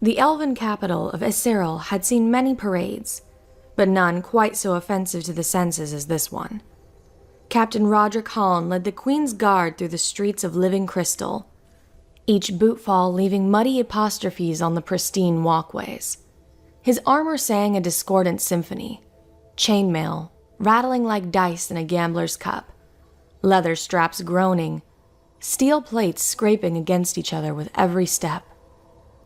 The elven capital of Esiril had seen many parades, but none quite so offensive to the senses as this one. Captain Roderick Haln led the Queen's Guard through the streets of living crystal, each bootfall leaving muddy apostrophes on the pristine walkways. His armor sang a discordant symphony, chainmail rattling like dice in a gambler's cup, leather straps groaning, steel plates scraping against each other with every step.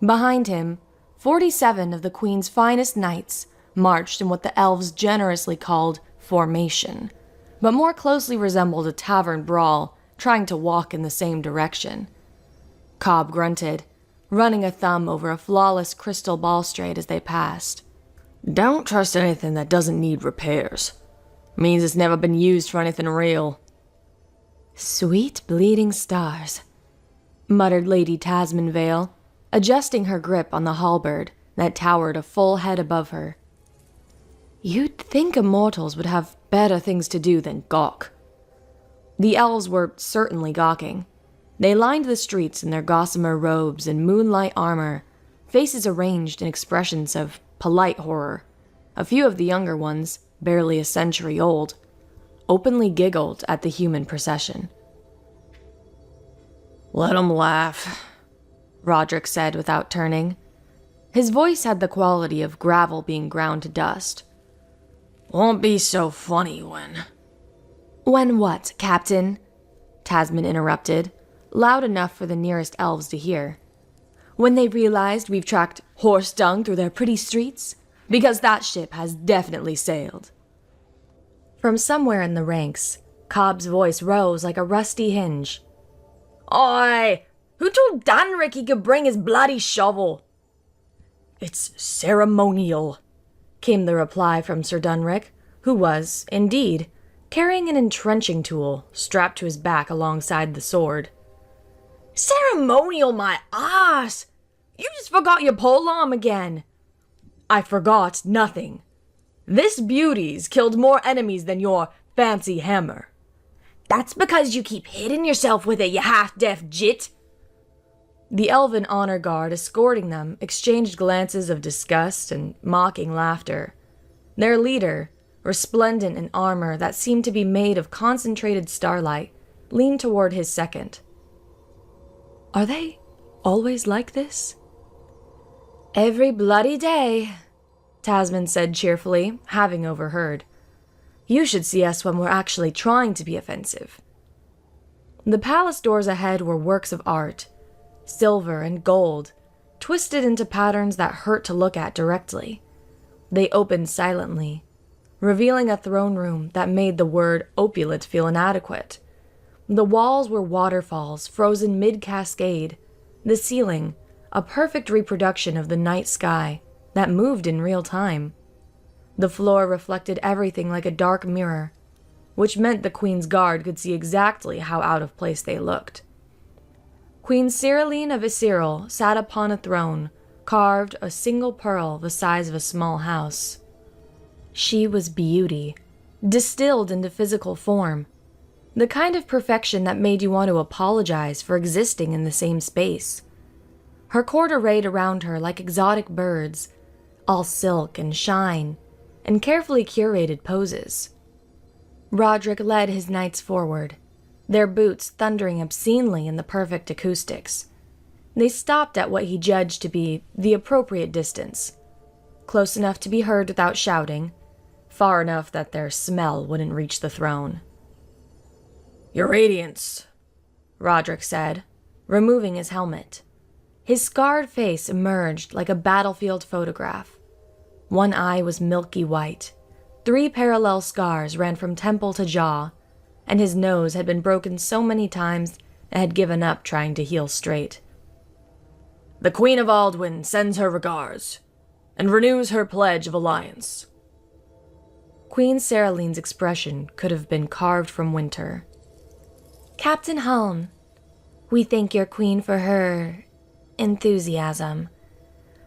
Behind him, 47 of the Queen's finest knights marched in what the Elves generously called formation, but more closely resembled a tavern brawl trying to walk in the same direction. Cobb grunted, running a thumb over a flawless crystal balustrade as they passed. Don't trust anything that doesn't need repairs. Means it's never been used for anything real. Sweet bleeding stars, muttered Lady Tasman Vale, adjusting her grip on the halberd that towered a full head above her. You'd think immortals would have better things to do than gawk. The elves were certainly gawking. They lined the streets in their gossamer robes and moonlight armor, faces arranged in expressions of polite horror. A few of the younger ones, barely a century old, openly giggled at the human procession. Let 'em laugh, Roderick said without turning. His voice had the quality of gravel being ground to dust. Won't be so funny when... When what, Captain? Tasman interrupted, loud enough for the nearest elves to hear. When they realized we've tracked horse dung through their pretty streets? Because that ship has definitely sailed. From somewhere in the ranks, Cobb's voice rose like a rusty hinge. Oi! Who told Danrick he could bring his bloody shovel? It's ceremonial, came the reply from Sir Dunrick, who was, indeed, carrying an entrenching tool strapped to his back alongside the sword. Ceremonial my ass! You just forgot your polearm again. I forgot nothing. This beauty's killed more enemies than your fancy hammer. That's because you keep hitting yourself with it, you half-deaf jit. The elven honor guard escorting them exchanged glances of disgust and mocking laughter. Their leader, resplendent in armor that seemed to be made of concentrated starlight, leaned toward his second. Are they always like this? Every bloody day, Tasman said cheerfully, having overheard. You should see us when we're actually trying to be offensive. The palace doors ahead were works of art, silver and gold, twisted into patterns that hurt to look at directly. They opened silently, revealing a throne room that made the word opulent feel inadequate. The walls were waterfalls frozen mid-cascade, the ceiling a perfect reproduction of the night sky that moved in real time. The floor reflected everything like a dark mirror, which meant the Queen's Guard could see exactly how out of place they looked. Queen Cyriline of Esiril sat upon a throne, carved a single pearl the size of a small house. She was beauty, distilled into physical form, the kind of perfection that made you want to apologize for existing in the same space. Her court arrayed around her like exotic birds, all silk and shine, and carefully curated poses. Roderick led his knights forward, their boots thundering obscenely in the perfect acoustics. They stopped at what he judged to be the appropriate distance, close enough to be heard without shouting, far enough that their smell wouldn't reach the throne. Your Radiance, Roderick said, removing his helmet. His scarred face emerged like a battlefield photograph. One eye was milky white. 3 parallel scars ran from temple to jaw, and his nose had been broken so many times it had given up trying to heal straight. The Queen of Aldwyn sends her regards, and renews her pledge of alliance. Queen Cyrilene's expression could have been carved from winter. Captain Haln, we thank your queen for her enthusiasm,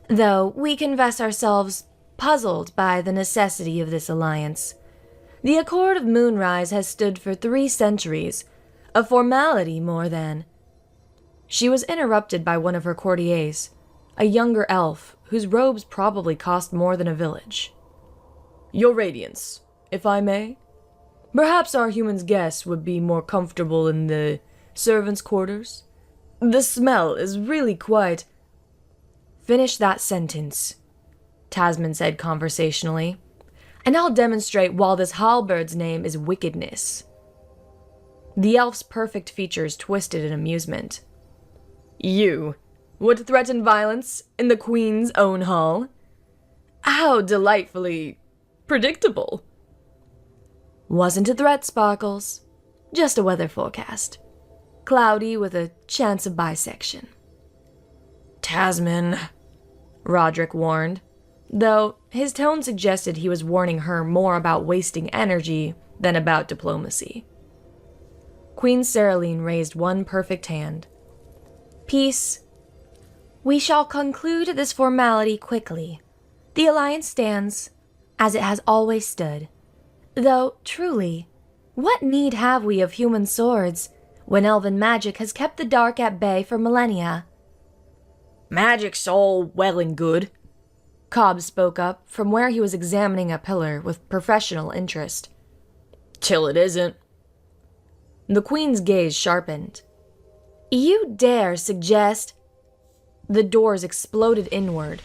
though we confess ourselves puzzled by the necessity of this alliance. The Accord of Moonrise has stood for 3 centuries, a formality more than. She was interrupted by one of her courtiers, a younger elf whose robes probably cost more than a village. Your Radiance, if I may. Perhaps our human's guests would be more comfortable in the servants' quarters. The smell is really quite... Finish that sentence, Tasman said conversationally, and I'll demonstrate why this halberd's name is wickedness. The elf's perfect features twisted in amusement. You would threaten violence in the Queen's own hall? How delightfully predictable. Wasn't a threat, Sparkles. Just a weather forecast. Cloudy with a chance of bisection. Tasman, Roderick warned, though his tone suggested he was warning her more about wasting energy than about diplomacy. Queen Saraline raised one perfect hand. Peace. We shall conclude this formality quickly. The alliance stands, as it has always stood. Though, truly, what need have we of human swords when elven magic has kept the dark at bay for millennia? Magic's all well and good, Cobb spoke up from where he was examining a pillar with professional interest. Till it isn't. The Queen's gaze sharpened. You dare suggest... The doors exploded inward.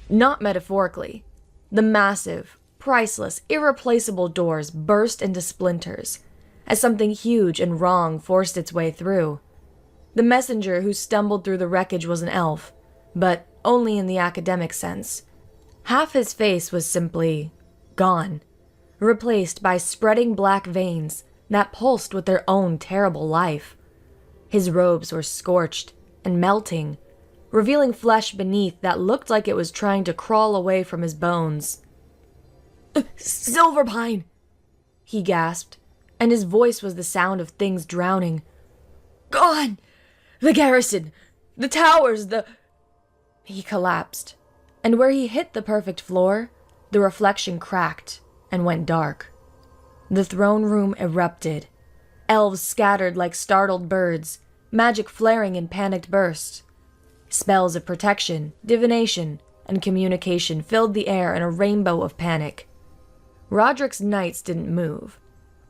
Not metaphorically. The massive, priceless, irreplaceable doors burst into splinters as something huge and wrong forced its way through. The messenger who stumbled through the wreckage was an elf, but only in the academic sense. Half his face was simply gone, replaced by spreading black veins that pulsed with their own terrible life. His robes were scorched and melting, revealing flesh beneath that looked like it was trying to crawl away from his bones. Silverpine! He gasped, and his voice was the sound of things drowning. Gone! The garrison! The towers! He collapsed, and where he hit the perfect floor, the reflection cracked and went dark. The throne room erupted. Elves scattered like startled birds, magic flaring in panicked bursts. Spells of protection, divination, and communication filled the air in a rainbow of panic. Roderick's knights didn't move.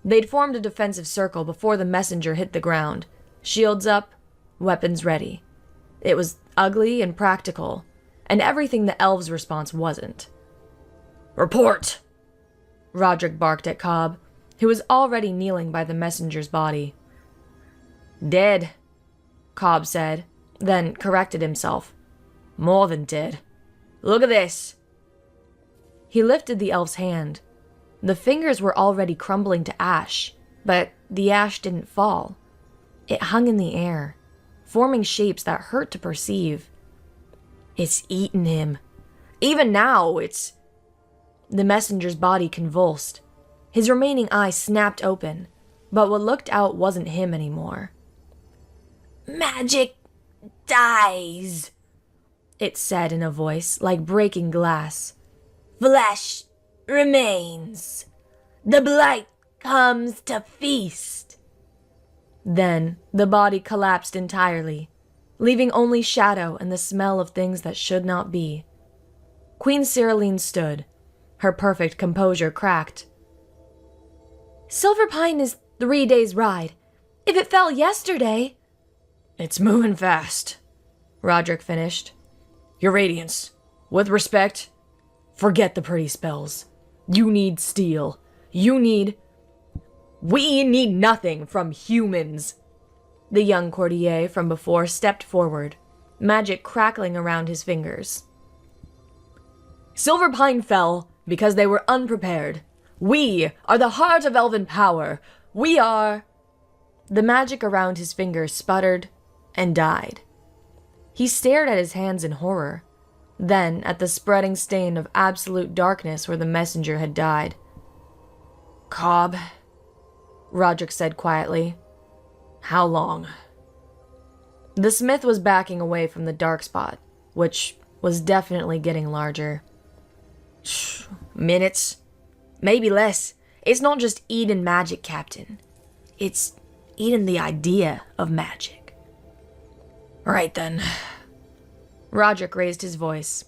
They'd formed a defensive circle before the messenger hit the ground, shields up, weapons ready. It was ugly and practical, and everything the elves' response wasn't. Report! Roderick barked at Cobb, who was already kneeling by the messenger's body. Dead, Cobb said, then corrected himself. More than dead. Look at this. He lifted the elf's hand. The fingers were already crumbling to ash, but the ash didn't fall. It hung in the air, forming shapes that hurt to perceive. It's eaten him. Even now, it's... The messenger's body convulsed. His remaining eye snapped open, but what looked out wasn't him anymore. Magic dies, it said in a voice like breaking glass. Flesh remains. The blight comes to feast. Then the body collapsed entirely, leaving only shadow and the smell of things that should not be. Queen Saraline stood, her perfect composure cracked. Silverpine is 3 days' ride. If it fell yesterday... It's moving fast, Roderick finished. Your Radiance, with respect, forget the pretty spells. You need steel. We need nothing from humans. The young courtier from before stepped forward, magic crackling around his fingers. Silverpine fell because they were unprepared. We are the heart of elven power. We are... The magic around his fingers sputtered and died. He stared at his hands in horror, then at the spreading stain of absolute darkness where the messenger had died. Cobb, Roderick said quietly. How long? The smith was backing away from the dark spot, which was definitely getting larger. Minutes? Maybe less. It's not just eating magic, Captain. It's eating the idea of magic. Right then. Roderick raised his voice.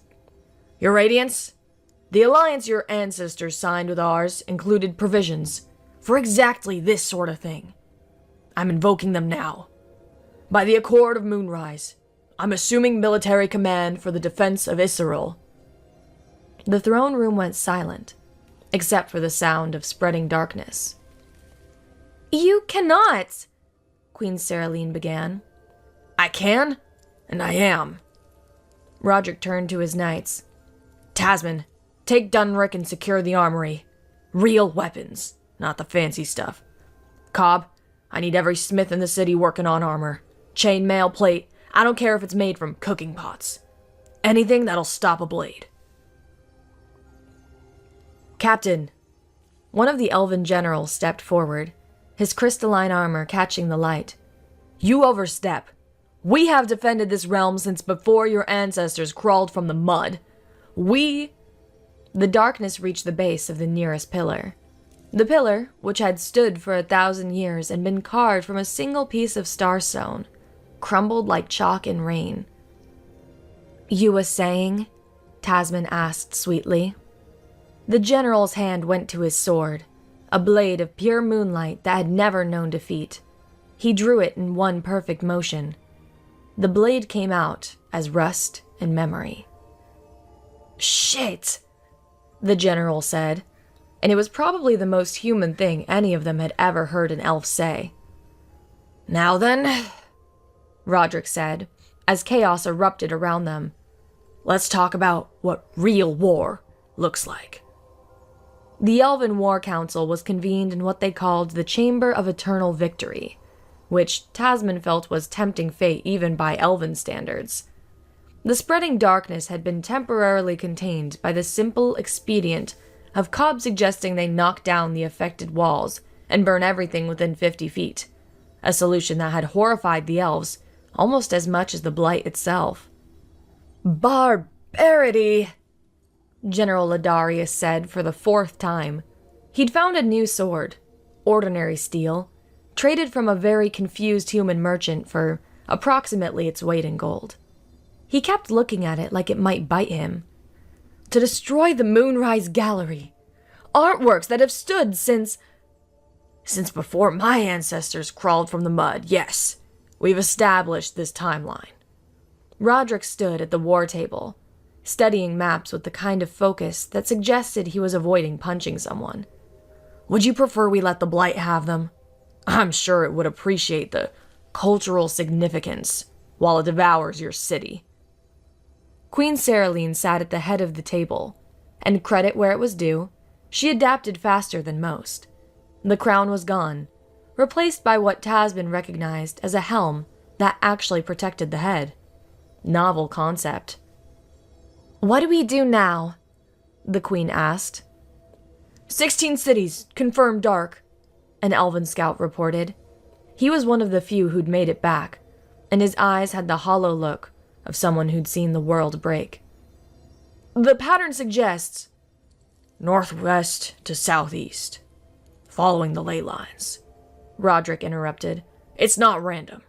Your Radiance, the alliance your ancestors signed with ours included provisions for exactly this sort of thing. I'm invoking them now. By the Accord of Moonrise, I'm assuming military command for the defense of Isseril. The throne room went silent, except for the sound of spreading darkness. You cannot, Queen Saraline began. I can, and I am. Roderick turned to his knights. Tasman, take Dunrick and secure the armory. Real weapons, not the fancy stuff. Cobb, I need every smith in the city working on armor. Chainmail, plate, I don't care if it's made from cooking pots. Anything that'll stop a blade. Captain, one of the elven generals stepped forward, his crystalline armor catching the light. You overstep. We have defended this realm since before your ancestors crawled from the mud. The darkness reached the base of the nearest pillar. The pillar, which had stood for 1,000 years and been carved from a single piece of starstone, crumbled like chalk in rain. You were saying? Tasman asked sweetly. The general's hand went to his sword, a blade of pure moonlight that had never known defeat. He drew it in one perfect motion. The blade came out as rust and memory. Shit, the general said, and it was probably the most human thing any of them had ever heard an elf say. Now then, Roderick said, as chaos erupted around them, let's talk about what real war looks like. The Elven War Council was convened in what they called the Chamber of Eternal Victory, which Tasman felt was tempting fate even by Elven standards. The spreading darkness had been temporarily contained by the simple expedient of Cobb suggesting they knock down the affected walls and burn everything within 50 feet, a solution that had horrified the elves almost as much as the blight itself. Barbarity! General Ladarius said for the 4th time. He'd found a new sword, ordinary steel, traded from a very confused human merchant for approximately its weight in gold. He kept looking at it like it might bite him. To destroy the Moonrise Gallery, artworks that have stood since before my ancestors crawled from the mud, yes. We've established this timeline. Roderick stood at the war table, studying maps with the kind of focus that suggested he was avoiding punching someone. Would you prefer we let the Blight have them? I'm sure it would appreciate the cultural significance while it devours your city. Queen Saraline sat at the head of the table, and credit where it was due, she adapted faster than most. The crown was gone, replaced by what Tasman recognized as a helm that actually protected the head. Novel concept. What do we do now? The Queen asked. 16 cities, confirmed dark, an elven scout reported. He was one of the few who'd made it back, and his eyes had the hollow look of someone who'd seen the world break. The pattern suggests northwest to southeast, following the ley lines. Roderick interrupted. It's not random.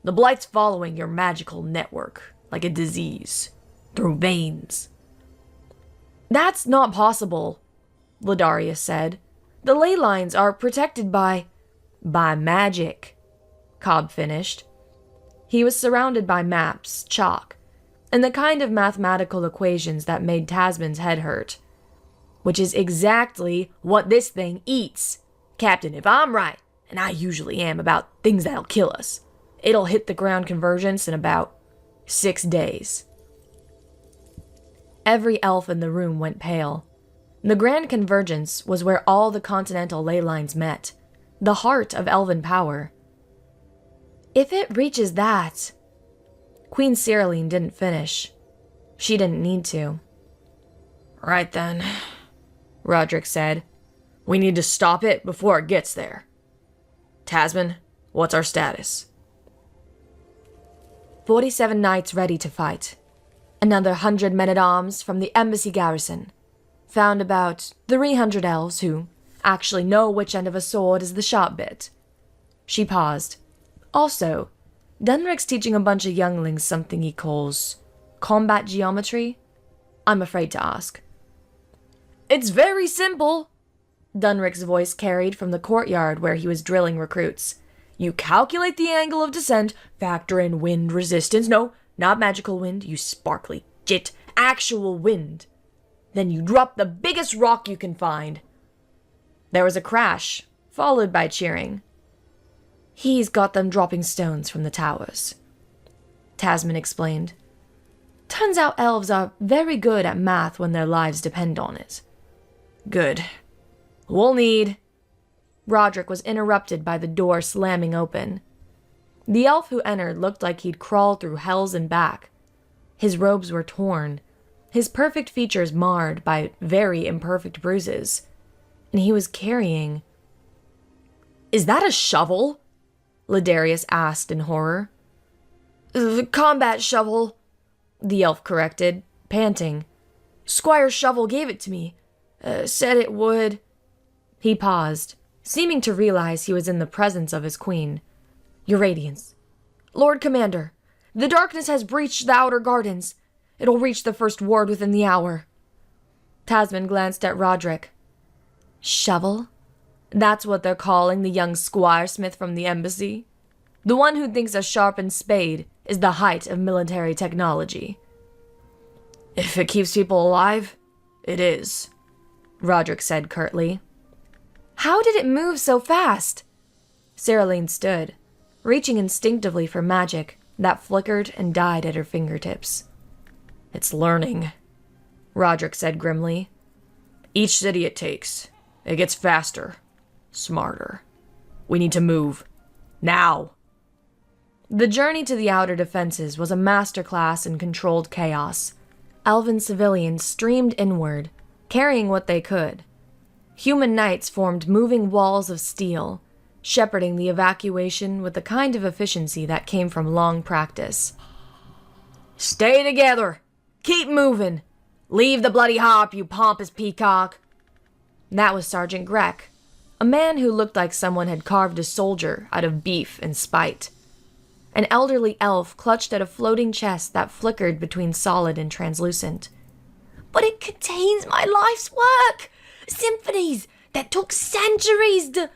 The Blight's following your magical network, like a disease, through veins. That's not possible, Ladarius said. The ley lines are protected by magic, Cobb finished. He was surrounded by maps, chalk, and the kind of mathematical equations that made Tasman's head hurt. Which is exactly what this thing eats. Captain, if I'm right, and I usually am about things that'll kill us, it'll hit the ground convergence in about 6 days. Every elf in the room went pale. The Grand Convergence was where all the continental ley lines met, the heart of elven power. If it reaches that... Queen Saraline didn't finish. She didn't need to. Right then, Roderick said. We need to stop it before it gets there. Tasman, what's our status? 47 knights ready to fight. Another 100 men-at-arms from the embassy garrison. Found about 300 elves who actually know which end of a sword is the sharp bit. She paused. Also, Dunrick's teaching a bunch of younglings something he calls combat geometry? I'm afraid to ask. It's very simple, Dunrick's voice carried from the courtyard where he was drilling recruits. You calculate the angle of descent, factor in wind resistance. No, not magical wind, you sparkly jit. Actual wind. Then you drop the biggest rock you can find. There was a crash, followed by cheering. He's got them dropping stones from the towers, Tasman explained. Turns out elves are very good at math when their lives depend on it. Good. We'll need... Roderick was interrupted by the door slamming open. The elf who entered looked like he'd crawled through hells and back. His robes were torn, his perfect features marred by very imperfect bruises, and he was carrying... Is that a shovel? Ladarius asked in horror. The combat shovel, the elf corrected, panting. Squire Shovel gave it to me. Said it would... He paused, seeming to realize he was in the presence of his queen. Your Radiance. Lord Commander, the darkness has breached the outer gardens. It'll reach the first ward within the hour. Tasman glanced at Roderick. Shovel? That's what they're calling the young squiresmith from the embassy? The one who thinks a sharpened spade is the height of military technology. If it keeps people alive, it is, Roderick said curtly. How did it move so fast? Saraline stood, reaching instinctively for magic that flickered and died at her fingertips. It's learning, Roderick said grimly. Each city it takes, it gets faster, smarter. We need to move. Now. The journey to the outer defenses was a masterclass in controlled chaos. Elven civilians streamed inward, carrying what they could. Human knights formed moving walls of steel, shepherding the evacuation with the kind of efficiency that came from long practice. Stay together! Keep moving! Leave the bloody harp, you pompous peacock! That was Sergeant Grek, a man who looked like someone had carved a soldier out of beef and spite. An elderly elf clutched at a floating chest that flickered between solid and translucent. But it contains my life's work! Symphonies that took centuries to...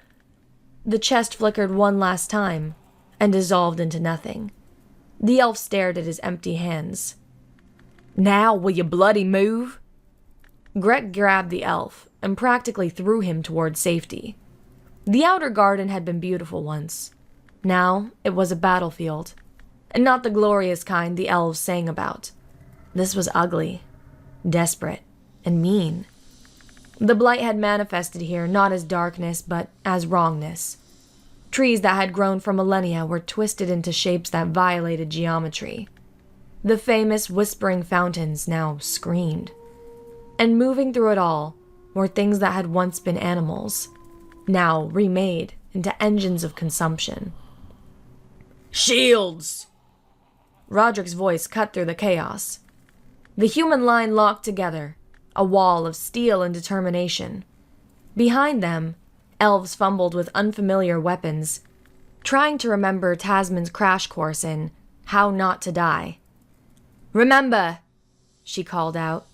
The chest flickered one last time and dissolved into nothing. The elf stared at his empty hands. Now will you bloody move? Grek grabbed the elf and practically threw him toward safety. The outer garden had been beautiful once. Now it was a battlefield, and not the glorious kind the elves sang about. This was ugly, desperate, and mean. The blight had manifested here not as darkness, but as wrongness. Trees that had grown for millennia were twisted into shapes that violated geometry. The famous whispering fountains now screamed. And moving through it all were things that had once been animals, now remade into engines of consumption. Shields! Roderick's voice cut through the chaos. The human line locked together, a wall of steel and determination. Behind them, elves fumbled with unfamiliar weapons, trying to remember Tasman's crash course in how not to die. Remember, she called out.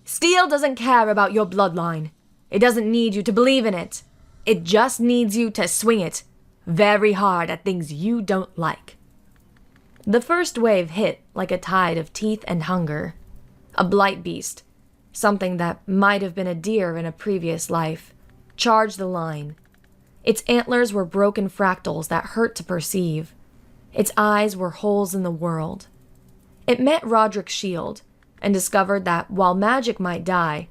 Steel doesn't care about your bloodline. It doesn't need you to believe in it. It just needs you to swing it very hard at things you don't like. The first wave hit like a tide of teeth and hunger. A blight beast, something that might have been a deer in a previous life, charged the line. Its antlers were broken fractals that hurt to perceive. Its eyes were holes in the world. It met Roderick's shield and discovered that while magic might die,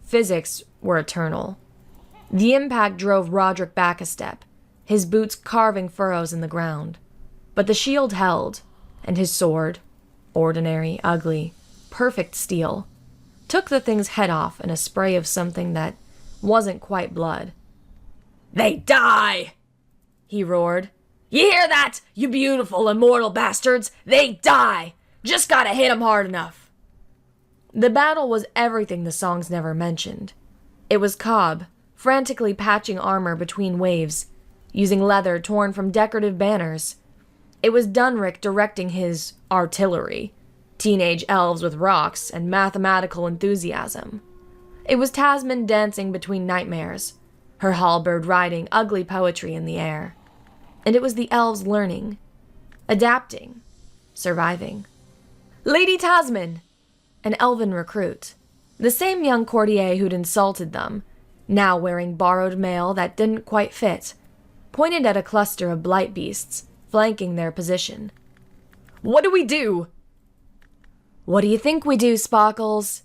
physics were eternal. The impact drove Roderick back a step, his boots carving furrows in the ground. But the shield held, and his sword, ordinary, ugly, perfect steel, took the thing's head off in a spray of something that wasn't quite blood. They die! He roared. You hear that, you beautiful immortal bastards? They die! Just gotta hit 'em hard enough. The battle was everything the songs never mentioned. It was Cobb, frantically patching armor between waves, using leather torn from decorative banners. It was Dunrick directing his artillery. teenage elves with rocks and mathematical enthusiasm. It was Tasman dancing between nightmares, her halberd writing ugly poetry in the air. And it was the elves learning, adapting, surviving. Lady Tasman! An elven recruit, the same young courtier who'd insulted them, now wearing borrowed mail that didn't quite fit, pointed at a cluster of blight beasts flanking their position. What do we do? What do you think we do, Sparkles?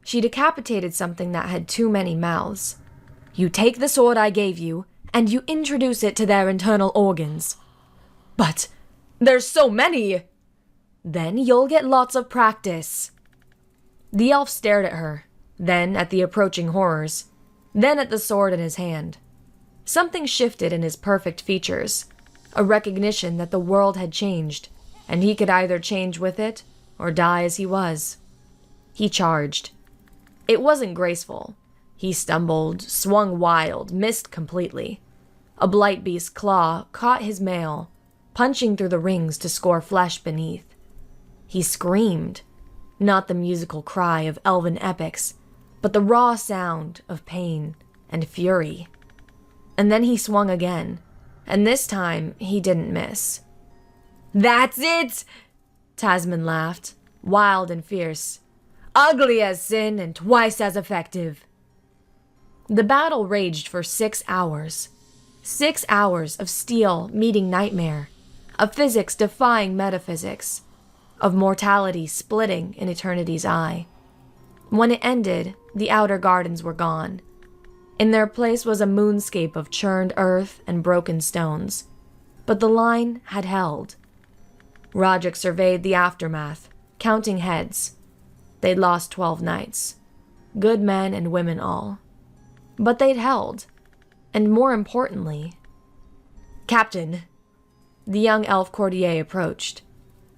She decapitated something that had too many mouths. You take the sword I gave you, and you introduce it to their internal organs. But there's so many! Then you'll get lots of practice. The elf stared at her, then at the approaching horrors, then at the sword in his hand. Something shifted in his perfect features, a recognition that the world had changed, and he could either change with it or die as he was. He charged. It wasn't graceful. He stumbled, swung wild, missed completely. A blight beast's claw caught his mail, punching through the rings to score flesh beneath. He screamed, not the musical cry of elven epics, but the raw sound of pain and fury. And then he swung again, and this time he didn't miss. That's it! Tasman laughed, wild and fierce. Ugly as sin and twice as effective. The battle raged for 6 hours. 6 hours of steel meeting nightmare, of physics defying metaphysics, of mortality splitting in eternity's eye. When it ended, the outer gardens were gone. In their place was a moonscape of churned earth and broken stones. But the line had held. Roderick surveyed the aftermath, counting heads. They'd lost 12 knights. Good men and women all. But they'd held. And more importantly... Captain! The young elf courtier approached.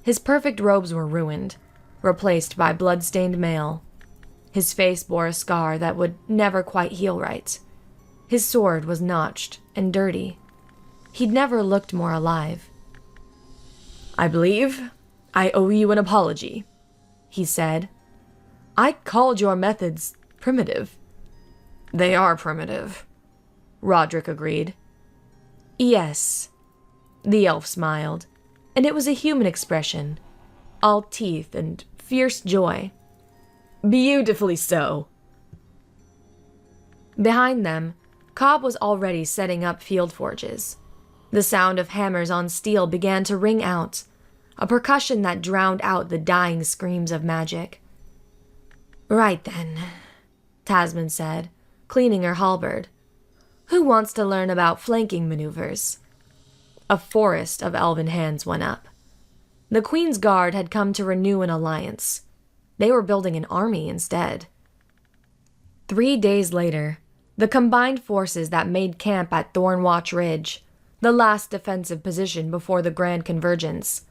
His perfect robes were ruined, replaced by blood-stained mail. His face bore a scar that would never quite heal right. His sword was notched and dirty. He'd never looked more alive. I believe I owe you an apology, he said. I called your methods primitive. They are primitive, Roderick agreed. Yes, the elf smiled, and it was a human expression, all teeth and fierce joy. Beautifully so. Behind them, Cobb was already setting up field forges. The sound of hammers on steel began to ring out, a percussion that drowned out the dying screams of magic. Right then, Tasman said, cleaning her halberd. Who wants to learn about flanking maneuvers? A forest of elven hands went up. The Queen's Guard had come to renew an alliance. They were building an army instead. 3 days later, the combined forces that made camp at Thornwatch Ridge, the last defensive position before the Grand Convergence,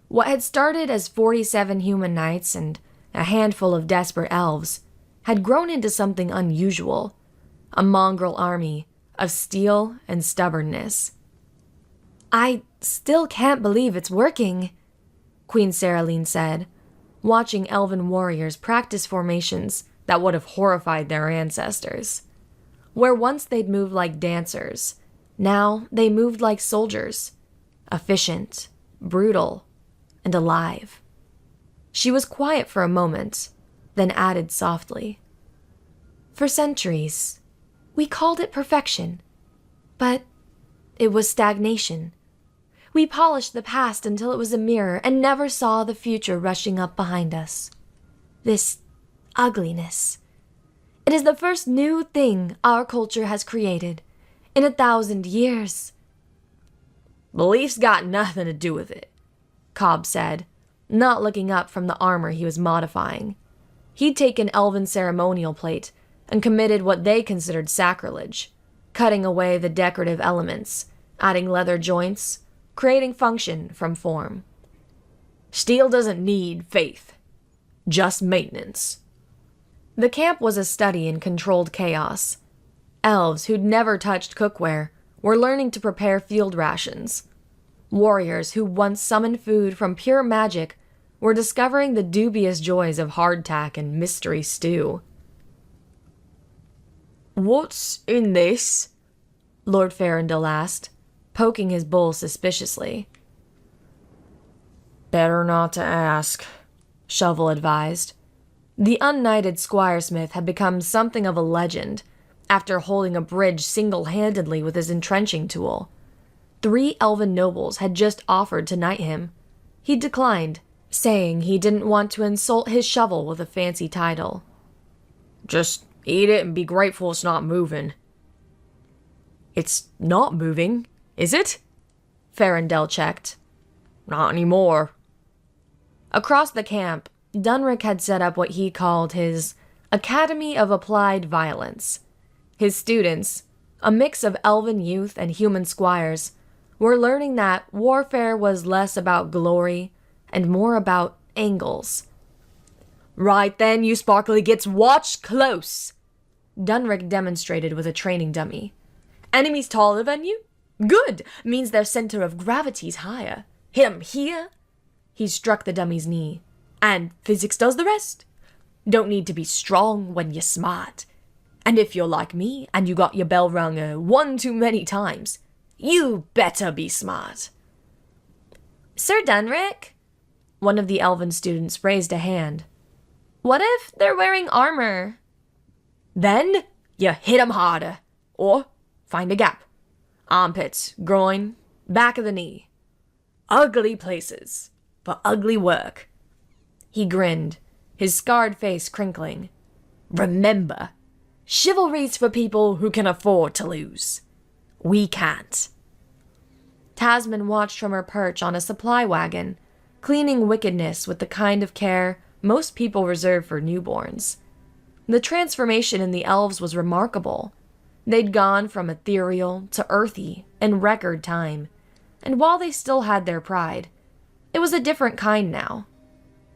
what had started as 47 human knights and a handful of desperate elves, had grown into something unusual, a mongrel army of steel and stubbornness. I still can't believe it's working, Queen Saraline said, watching elven warriors practice formations that would have horrified their ancestors. Where once they'd moved like dancers, now they moved like soldiers, efficient, brutal, and alive. She was quiet for a moment, then added softly, For centuries, we called it perfection, but it was stagnation. We polished the past until it was a mirror and never saw the future rushing up behind us. This ugliness. It is the first new thing our culture has created in 1,000 years. Belief's got nothing to do with it, Cobb said, not looking up from the armor he was modifying. He'd taken elven ceremonial plate and committed what they considered sacrilege, cutting away the decorative elements, adding leather joints, creating function from form. Steel doesn't need faith, just maintenance. The camp was a study in controlled chaos. Elves who'd never touched cookware were learning to prepare field rations. Warriors who once summoned food from pure magic were discovering the dubious joys of hardtack and mystery stew. "What's in this?" Lord Farrendel asked, poking his bowl suspiciously. "Better not to ask," Shovel advised. The unknighted squiresmith had become something of a legend after holding a bridge single-handedly with his entrenching tool. 3 elven nobles had just offered to knight him. He declined, saying he didn't want to insult his shovel with a fancy title. "Just eat it and be grateful it's not moving." "It's not moving, is it?" Farrendel checked. "Not anymore." Across the camp, Dunrick had set up what he called his Academy of Applied Violence. His students, a mix of elven youth and human squires, were learning that warfare was less about glory and more about angles. "Right then, you sparkly gits, watch close!" Dunrick demonstrated with a training dummy. "Enemies taller than you? Good! Means their center of gravity's higher. Hit 'em here." He struck the dummy's knee. "And physics does the rest. Don't need to be strong when you're smart. And if you're like me and you got your bell rung one too many times, you better be smart." "Sir Dunrick?" One of the elven students raised a hand. "What if they're wearing armor?" "Then you hit 'em harder. Or find a gap. Armpits, groin, back of the knee. Ugly places, but ugly work." He grinned, his scarred face crinkling. "Remember, chivalry's for people who can afford to lose. We can't." Tasman watched from her perch on a supply wagon, cleaning wickedness with the kind of care most people reserve for newborns. The transformation in the elves was remarkable. They'd gone from ethereal to earthy in record time, and while they still had their pride, it was a different kind now.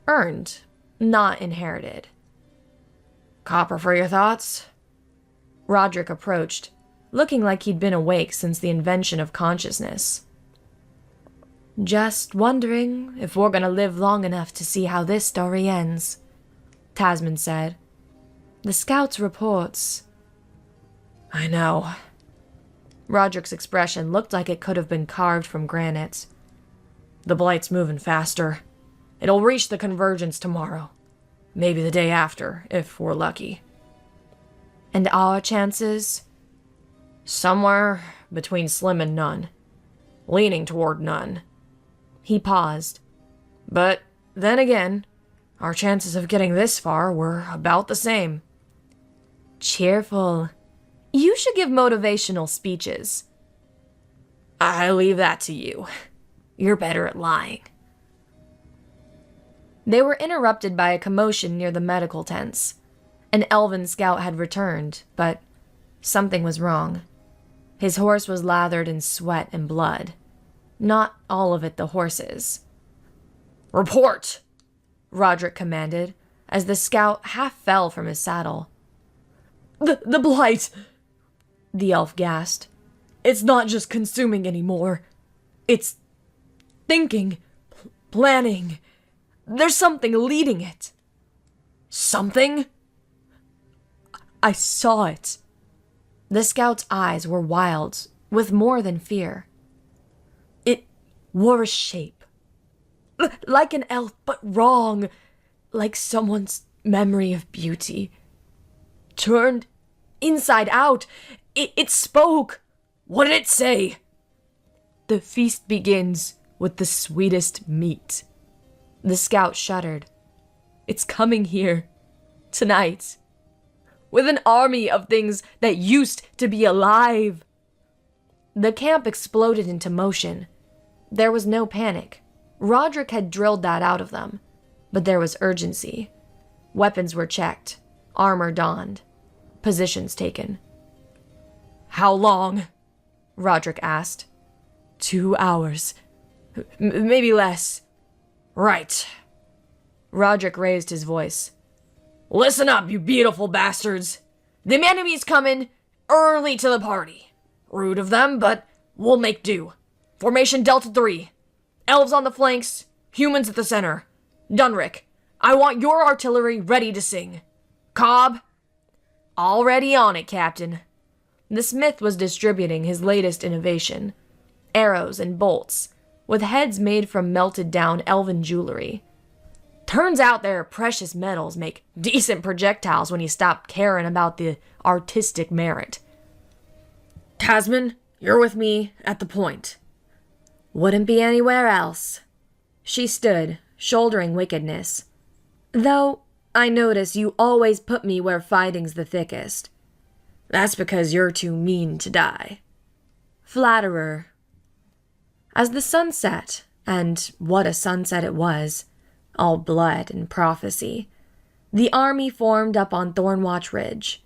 Earned, not inherited. "Copper for your thoughts?" Roderick approached, looking like he'd been awake since the invention of consciousness. "Just wondering if we're gonna live long enough to see how this story ends," Tasman said. "The scouts' reports—" "I know." Roderick's expression looked like it could have been carved from granite. "The blight's moving faster. It'll reach the convergence tomorrow. Maybe the day after, if we're lucky." "And our chances?" "Somewhere between slim and none. Leaning toward none." He paused. "But then again, our chances of getting this far were about the same." "Cheerful. You should give motivational speeches." "I leave that to you. You're better at lying." They were interrupted by a commotion near the medical tents. An elven scout had returned, but something was wrong. His horse was lathered in sweat and blood. Not all of it the horse's. "Report!" Roderick commanded, as the scout half fell from his saddle. The blight!" The elf gasped. "It's not just consuming anymore. It's thinking, planning. There's something leading it." "Something?" "I saw it." The scout's eyes were wild, with more than fear. "It wore a shape. Like an elf, but wrong. Like someone's memory of beauty. Turned inside out. It spoke. What did it say?" "The feast begins with the sweetest meat." The scout shuddered. "It's coming here. Tonight. With an army of things that used to be alive." The camp exploded into motion. There was no panic. Roderick had drilled that out of them. But there was urgency. Weapons were checked. Armor donned. Positions taken. "How long?" Roderick asked. 2 hours. Maybe less. "Right." Roderick raised his voice. "Listen up, you beautiful bastards. The enemy's coming early to the party. Rude of them, but we'll make do. Formation Delta 3. Elves on the flanks, humans at the center. Dunrick, I want your artillery ready to sing. Cobb? Already on it, Captain. The smith was distributing his latest innovation, arrows and bolts, with heads made from melted down elven jewelry. Turns out their precious metals make decent projectiles when you stop caring about the artistic merit. Tasman, you're with me at the point. Wouldn't be anywhere else. She stood, shouldering wickedness. Though, I notice you always put me where fighting's the thickest. That's because you're too mean to die. Flatterer. As the sun set, and what a sunset it was, all blood and prophecy, the army formed up on Thornwatch Ridge.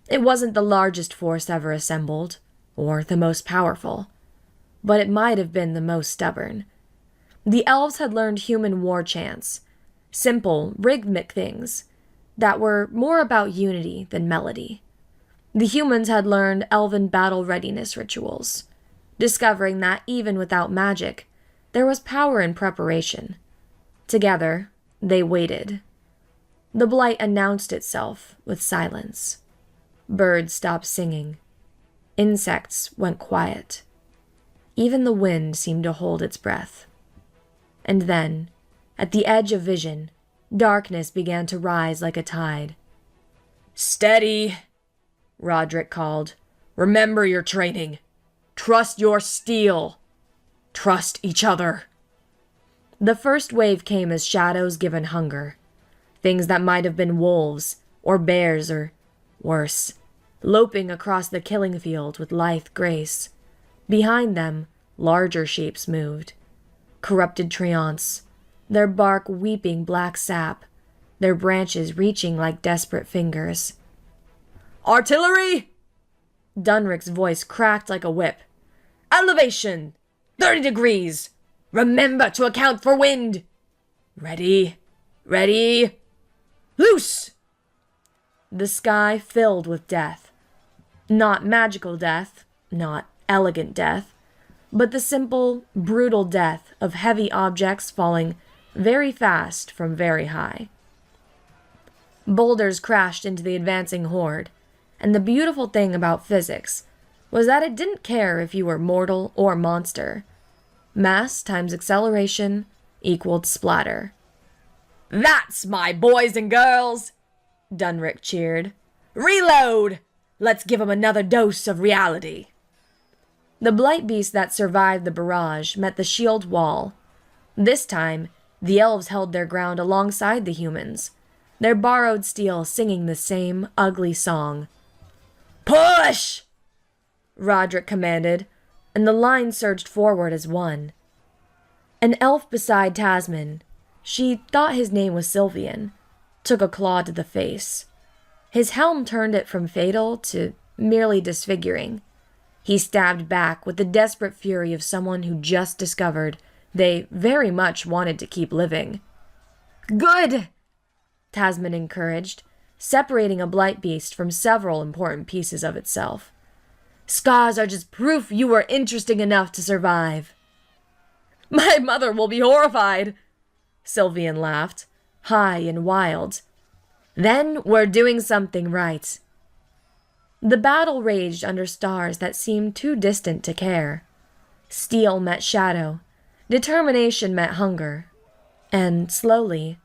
It wasn't the largest force ever assembled, or the most powerful, but it might have been the most stubborn. The elves had learned human war chants, simple, rhythmic things that were more about unity than melody. The humans had learned elven battle readiness rituals, discovering that even without magic, there was power in preparation. Together, they waited. The blight announced itself with silence. Birds stopped singing. Insects went quiet. Even the wind seemed to hold its breath. And then, at the edge of vision, darkness began to rise like a tide. Steady, Roderick called. Remember your training. Trust your steel. Trust each other. The first wave came as shadows given hunger. Things that might have been wolves, or bears, or worse, loping across the killing field with lithe grace. Behind them, larger shapes moved. Corrupted treants, their bark weeping black sap, their branches reaching like desperate fingers. Artillery! Dunrick's voice cracked like a whip. Elevation! 30 degrees! Remember to account for wind! Ready! Ready! Loose! The sky filled with death. Not magical death, not elegant death, but the simple, brutal death of heavy objects falling very fast from very high. Boulders crashed into the advancing horde, and the beautiful thing about physics was that it didn't care if you were mortal or monster. Mass times acceleration equaled splatter. That's my boys and girls! Dunrick cheered. Reload! Let's give 'em another dose of reality. The blight beast that survived the barrage met the shield wall. This time, the elves held their ground alongside the humans, their borrowed steel singing the same ugly song. Push! Roderick commanded, and the line surged forward as one. An elf beside Tasman, she thought his name was Sylvian, took a claw to the face. His helm turned it from fatal to merely disfiguring. He stabbed back with the desperate fury of someone who just discovered they very much wanted to keep living. Good! Tasman encouraged, separating a blight beast from several important pieces of itself. Scars are just proof you were interesting enough to survive. My mother will be horrified, Sylvian laughed, high and wild. Then we're doing something right. The battle raged under stars that seemed too distant to care. Steel met shadow, determination met hunger, and slowly,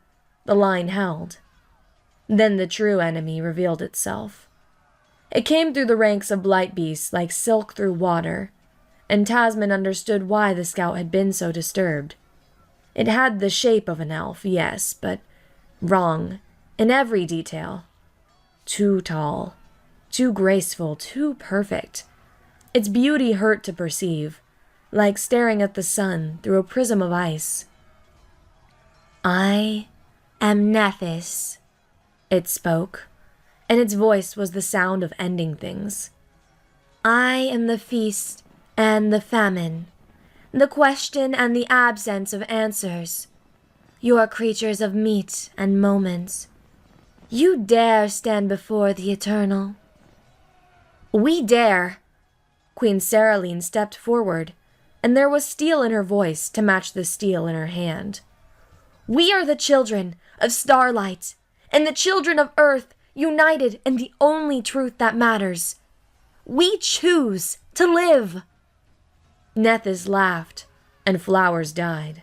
the line held. Then the true enemy revealed itself. It came through the ranks of blight beasts like silk through water, and Tasman understood why the scout had been so disturbed. It had the shape of an elf, yes, but wrong in every detail. Too tall, too graceful, too perfect. Its beauty hurt to perceive, like staring at the sun through a prism of ice. I am Nephis, it spoke, and its voice was the sound of ending things. I am the feast and the famine, the question and the absence of answers. You are creatures of meat and moments. You dare stand before the eternal. We dare. Queen Saraline stepped forward, and there was steel in her voice to match the steel in her hand. We are the children of starlight, and the children of earth united in the only truth that matters. We choose to live. Nethys laughed, and flowers died.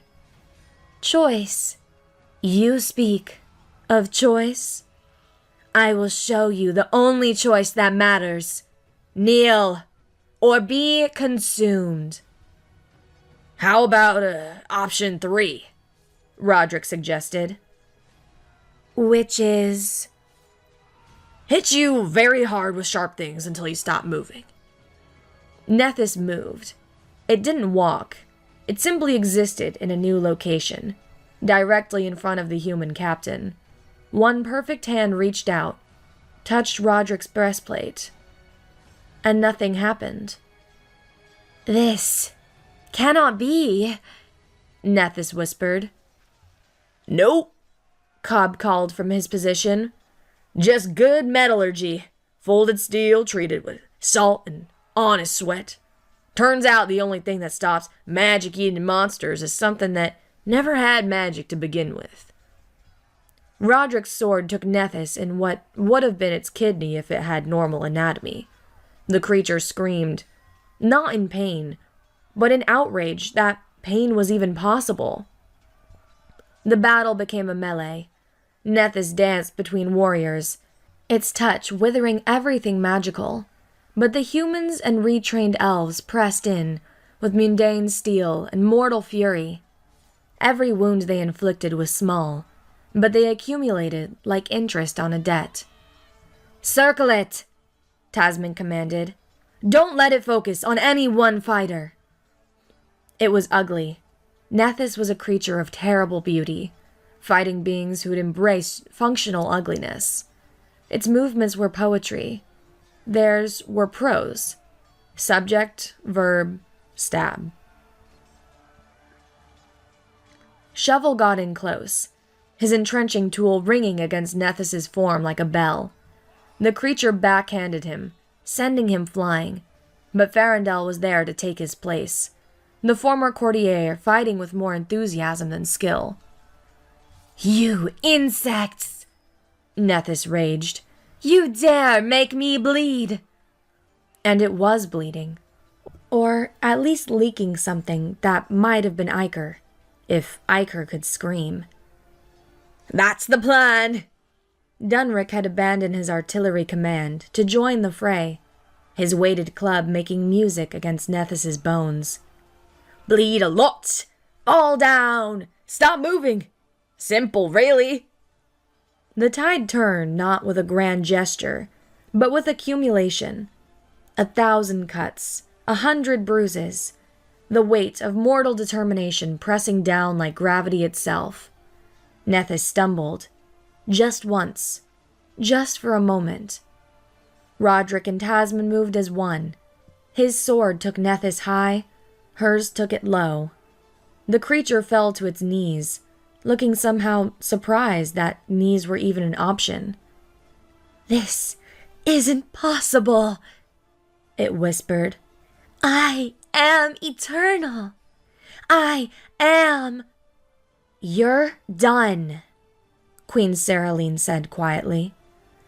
Choice. You speak of choice? I will show you the only choice that matters. Kneel, or be consumed. How about option 3? Roderick suggested. Which is? Hit you very hard with sharp things until you stop moving. Nethys moved. It didn't walk. It simply existed in a new location, directly in front of the human captain. One perfect hand reached out, touched Roderick's breastplate, and nothing happened. This cannot be, Nethys whispered. Nope, Cobb called from his position. just good metallurgy. Folded steel treated with salt and honest sweat. Turns out the only thing that stops magic-eating monsters is something that never had magic to begin with. Roderick's sword took Nethys in what would have been its kidney if it had normal anatomy. The creature screamed, not in pain, but in outrage that pain was even possible. The battle became a melee. Nethys danced between warriors, its touch withering everything magical. But the humans and retrained elves pressed in with mundane steel and mortal fury. Every wound they inflicted was small, but they accumulated like interest on a debt. Circle it, Tasman commanded. Don't let it focus on any one fighter. It was ugly. Nethys was a creature of terrible beauty, fighting beings who'd embrace functional ugliness. Its movements were poetry. Theirs were prose. Subject, verb, stab. Shovel got in close, his entrenching tool ringing against Nethys's form like a bell. The creature backhanded him, sending him flying, but Farandel was there to take his place, the former courtier fighting with more enthusiasm than skill. You insects! Nethys raged. You dare make me bleed! And it was bleeding. Or at least leaking something that might have been ichor, if ichor could scream. That's the plan. Dunrick had abandoned his artillery command to join the fray, his weighted club making music against Nethys's bones. Bleed a lot. All down. Stop moving. Simple, really. The tide turned not with a grand gesture, but with accumulation. 1,000 cuts, 100 bruises, the weight of mortal determination pressing down like gravity itself. Nethys stumbled. Just once. Just for a moment. Roderick and Tasman moved as one. His sword took Nethys high, hers took it low. The creature fell to its knees, looking somehow surprised that knees were even an option. This isn't possible, it whispered. I am eternal. I am... You're done, Queen Saraline said quietly.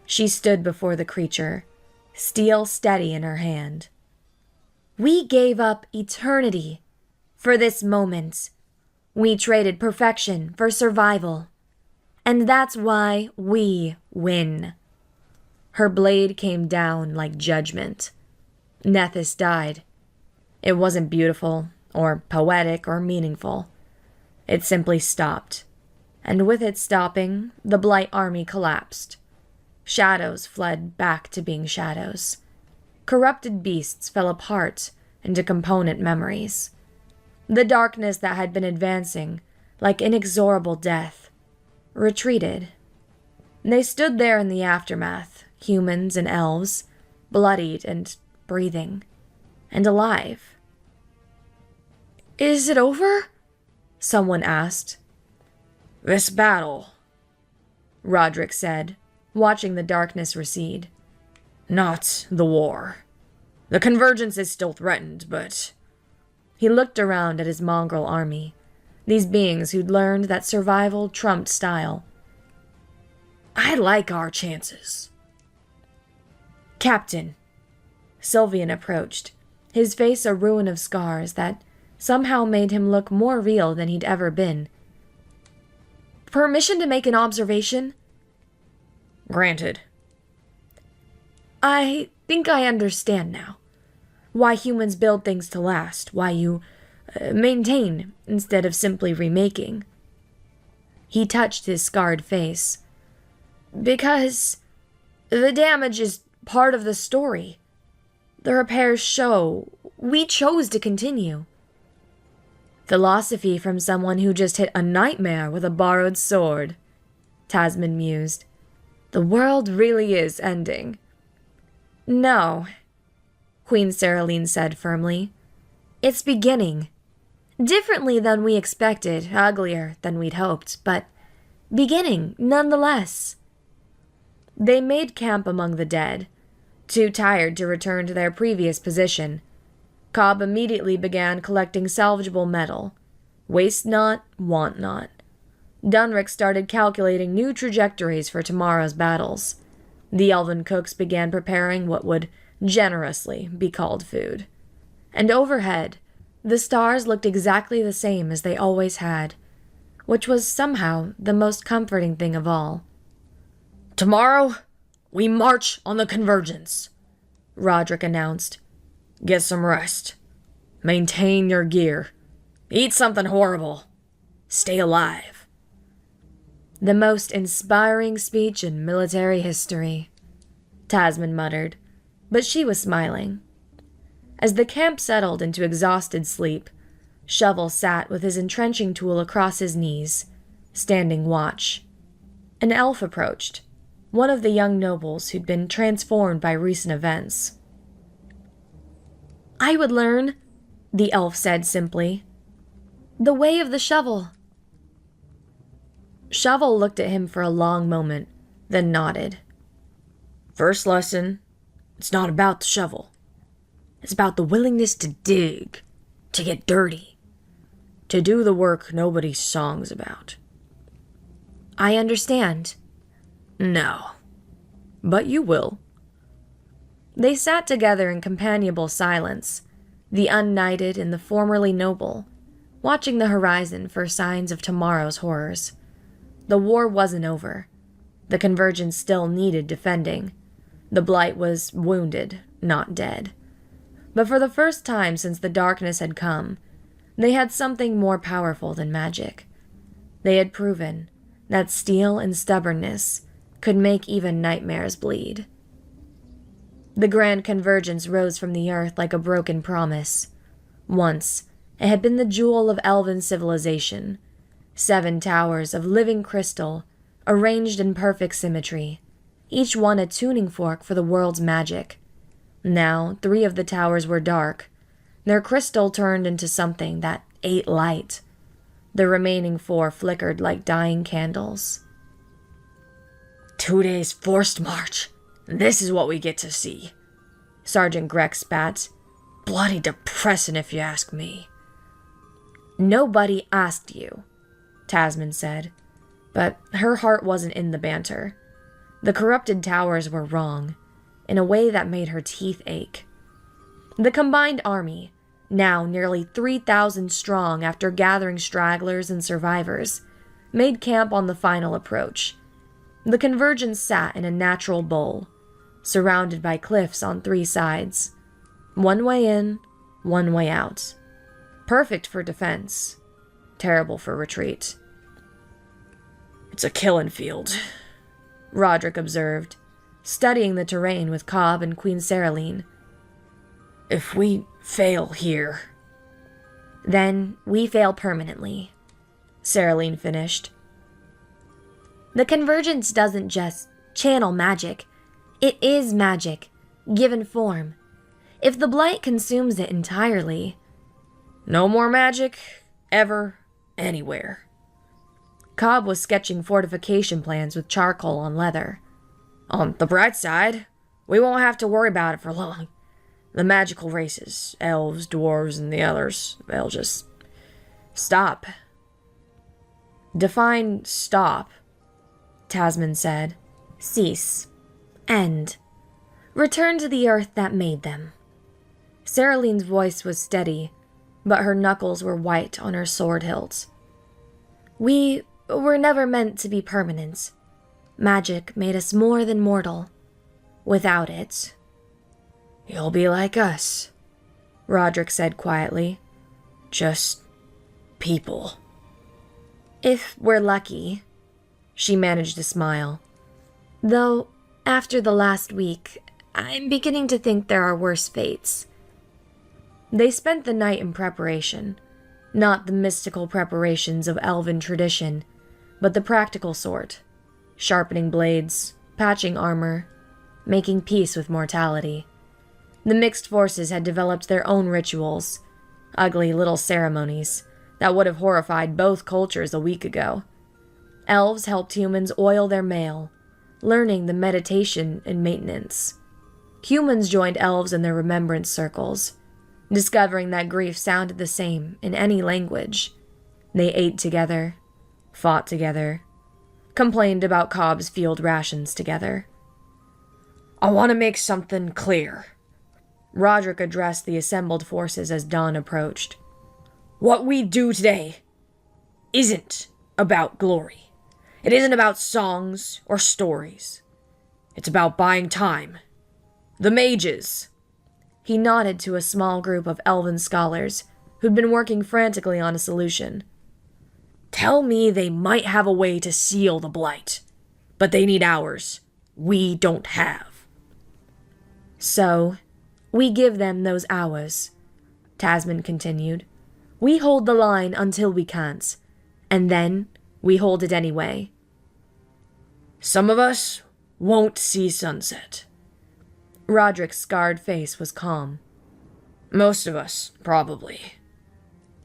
She stood before the creature, steel steady in her hand. We gave up eternity for this moment. We traded perfection for survival. And that's why we win. Her blade came down like judgment. Nethys died. It wasn't beautiful, or poetic, or meaningful. It simply stopped. And with it stopping, the Blight army collapsed. Shadows fled back to being shadows. Corrupted beasts fell apart into component memories. The darkness that had been advancing, like inexorable death, retreated. They stood there in the aftermath, humans and elves, bloodied and breathing, and alive. Is it over? Someone asked. This battle, Roderick said, watching the darkness recede. Not the war. The convergence is still threatened, but... He looked around at his mongrel army. these beings who'd learned that survival trumped style. I like our chances. Captain. Sylvian approached, his face a ruin of scars that somehow made him look more real than he'd ever been. Permission to make an observation? Granted. I think I understand now. Why humans build things to last, why you maintain instead of simply remaking. He touched his scarred face. Because the damage is part of the story. The repairs show we chose to continue. Philosophy from someone who just hit a nightmare with a borrowed sword, Tasman mused. The world really is ending. No, Queen Saraline said firmly. It's beginning. Differently than we expected, uglier than we'd hoped, but beginning nonetheless. They made camp among the dead, too tired to return to their previous position. Cobb immediately began collecting salvageable metal. Waste not, want not. Dunrick started calculating new trajectories for tomorrow's battles. The elven cooks began preparing what would generously be called food. And overhead, the stars looked exactly the same as they always had, which was somehow the most comforting thing of all. Tomorrow, we march on the Convergence, Roderick announced. Get some rest. Maintain your gear. Eat something horrible. Stay alive. The most inspiring speech in military history, Tasman muttered, but she was smiling. As the camp settled into exhausted sleep, Shovel sat with his entrenching tool across his knees, standing watch. An elf approached, one of the young nobles who'd been transformed by recent events. I would learn, the elf said simply. The way of the shovel. Shovel looked at him for a long moment, then nodded. First lesson, it's not about the shovel. It's about the willingness to dig, to get dirty, to do the work nobody songs about. I understand. No, but you will. They sat together in companionable silence, the unknighted and the formerly noble, watching the horizon for signs of tomorrow's horrors. The war wasn't over. The Convergence still needed defending. The Blight was wounded, not dead. But for the first time since the darkness had come, they had something more powerful than magic. They had proven that steel and stubbornness could make even nightmares bleed. The Grand Convergence rose from the earth like a broken promise. Once, it had been the jewel of elven civilization. 7 towers of living crystal, arranged in perfect symmetry, each one a tuning fork for the world's magic. Now, 3 of the towers were dark. Their crystal turned into something that ate light. The remaining 4 flickered like dying candles. 2 days forced march. This is what we get to see. Sergeant Grek spat. Bloody depressing if you ask me. Nobody asked you, Tasman said, but her heart wasn't in the banter. The corrupted towers were wrong, in a way that made her teeth ache. The combined army, now nearly 3,000 strong after gathering stragglers and survivors, made camp on the final approach. The Convergence sat in a natural bowl, surrounded by cliffs on 3 sides. One way in, one way out. Perfect for defense, terrible for retreat. It's a killing field, Roderick observed, studying the terrain with Cobb and Queen Saraline. If we fail here, then we fail permanently, Saraline finished. The Convergence doesn't just channel magic. It is magic, given form. If the Blight consumes it entirely... No more magic, ever, anywhere. Cobb was sketching fortification plans with charcoal on leather. On the bright side, we won't have to worry about it for long. The magical races, elves, dwarves, and the others, they'll just stop. Define stop, Tasman said. Cease. End. Return to the earth that made them. Saraline's voice was steady, but her knuckles were white on her sword hilts. We were never meant to be permanent. Magic made us more than mortal. Without it, "You'll be like us," Roderick said quietly. "Just people." if we're lucky," she managed to smile. "Though, after the last week, I'm beginning to think there are worse fates." They spent the night in preparation. Not the mystical preparations of elven tradition, but the practical sort. Sharpening blades, patching armor, making peace with mortality. The mixed forces had developed their own rituals, ugly little ceremonies that would have horrified both cultures a week ago. Elves helped humans oil their mail, learning the meditation and maintenance. Humans joined elves in their remembrance circles, discovering that grief sounded the same in any language. They ate together, fought together, complained about Cobb's field rations together. "I want to make something clear," Roderick addressed the assembled forces as dawn approached. "What we do today isn't about glory. It isn't about songs or stories. It's about buying time. The mages." He nodded to a small group of elven scholars who'd been working frantically on a solution. "Tell me they might have a way to seal the blight, but they need ours. We don't have." "So, we give them those hours," Tasman continued. "We hold the line until we can't, and then we hold it anyway." "Some of us won't see sunset." Roderick's scarred face was calm. "Most of us, probably.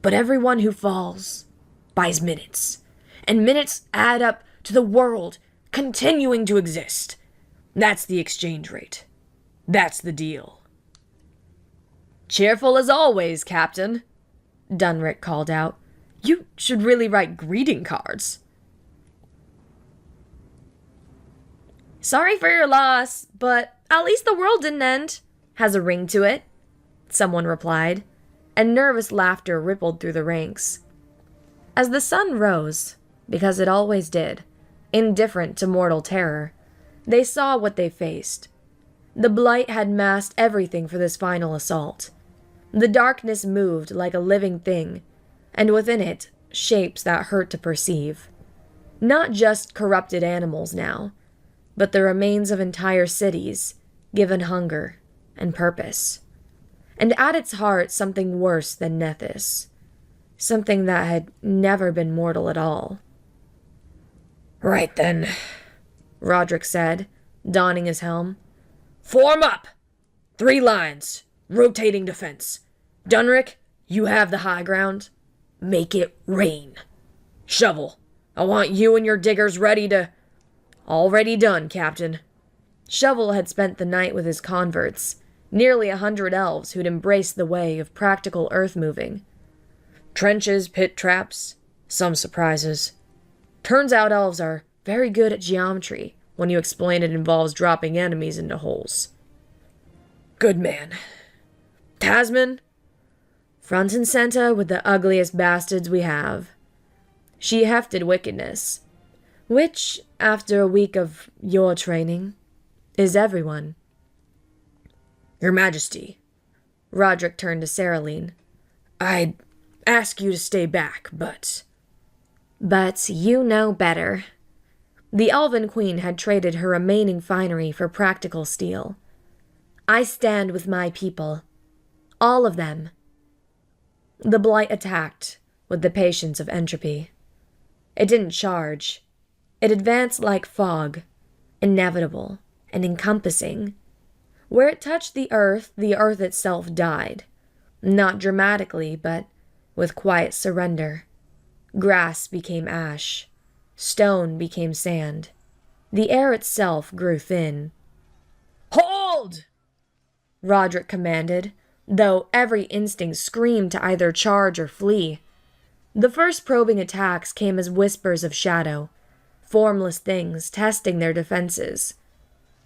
But everyone who falls buys minutes, and minutes add up to the world continuing to exist. That's the exchange rate. That's the deal." "Cheerful as always, Captain," Dunrick called out. "You should really write greeting cards." "Sorry for your loss, but at least the world didn't end. Has a ring to it," someone replied, and nervous laughter rippled through the ranks. As the sun rose, because it always did, indifferent to mortal terror, they saw what they faced. The blight had masked everything for this final assault. The darkness moved like a living thing, and within it, shapes that hurt to perceive. Not just corrupted animals now, but the remains of entire cities, given hunger and purpose. And at its heart, something worse than Nethys. Something that had never been mortal at all. "Right then," Roderick said, donning his helm. "Form up! 3 lines, rotating defense. Dunrick, you have the high ground. Make it rain. Shovel, I want you and your diggers ready to..." "Already done, Captain." Shovel had spent the night with his converts, nearly 100 elves who'd embraced the way of practical earth-moving. Trenches, pit traps, some surprises. Turns out elves are very good at geometry when you explain it involves dropping enemies into holes. "Good man. Tasman, front and center with the ugliest bastards we have." She hefted wickedness, which, after a week of your training, is everyone. "Your Majesty," Roderick turned to Saraline. "I'd ask you to stay back, but..." "But you know better." The Elven Queen had traded her remaining finery for practical steel. "I stand with my people. All of them." The blight attacked with the patience of entropy. It didn't charge. It advanced like fog, inevitable and encompassing. Where it touched the earth itself died. Not dramatically, but with quiet surrender. Grass became ash. Stone became sand. The air itself grew thin. "Hold!" Roderick commanded, though every instinct screamed to either charge or flee. The first probing attacks came as whispers of shadow, formless things testing their defenses.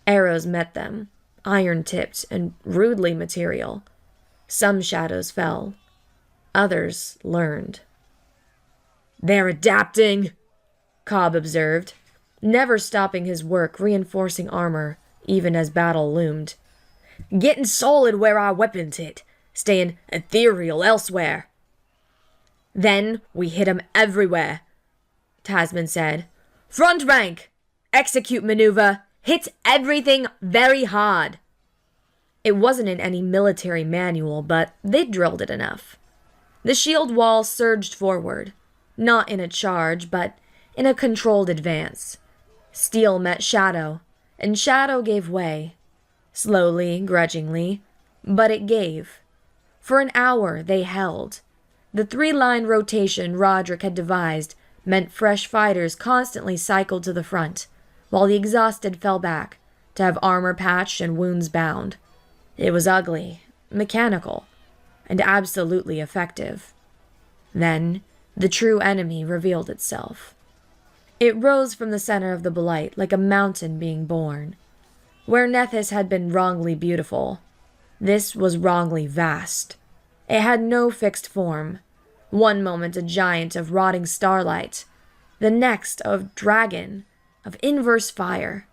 Arrows met them, iron-tipped and rudely material. Some shadows fell. Others learned. "They're adapting," Cobb observed, never stopping his work reinforcing armor, even as battle loomed. "Getting solid where our weapons hit, staying ethereal elsewhere." "Then we hit 'em everywhere," Tasman said. "Front rank! Execute maneuver! Hit everything very hard!" It wasn't in any military manual, but they'd drilled it enough. The shield wall surged forward, not in a charge, but in a controlled advance. Steel met shadow, and shadow gave way. Slowly, grudgingly, but it gave. For an hour they held. The 3-line rotation Roderick had devised meant fresh fighters constantly cycled to the front, while the exhausted fell back to have armor patched and wounds bound. It was ugly, mechanical, and absolutely effective. Then the true enemy revealed itself. It rose from the center of the blight like a mountain being born. Where Nethys had been wrongly beautiful, this was wrongly vast. It had no fixed form. One moment a giant of rotting starlight, the next a dragon of inverse fire,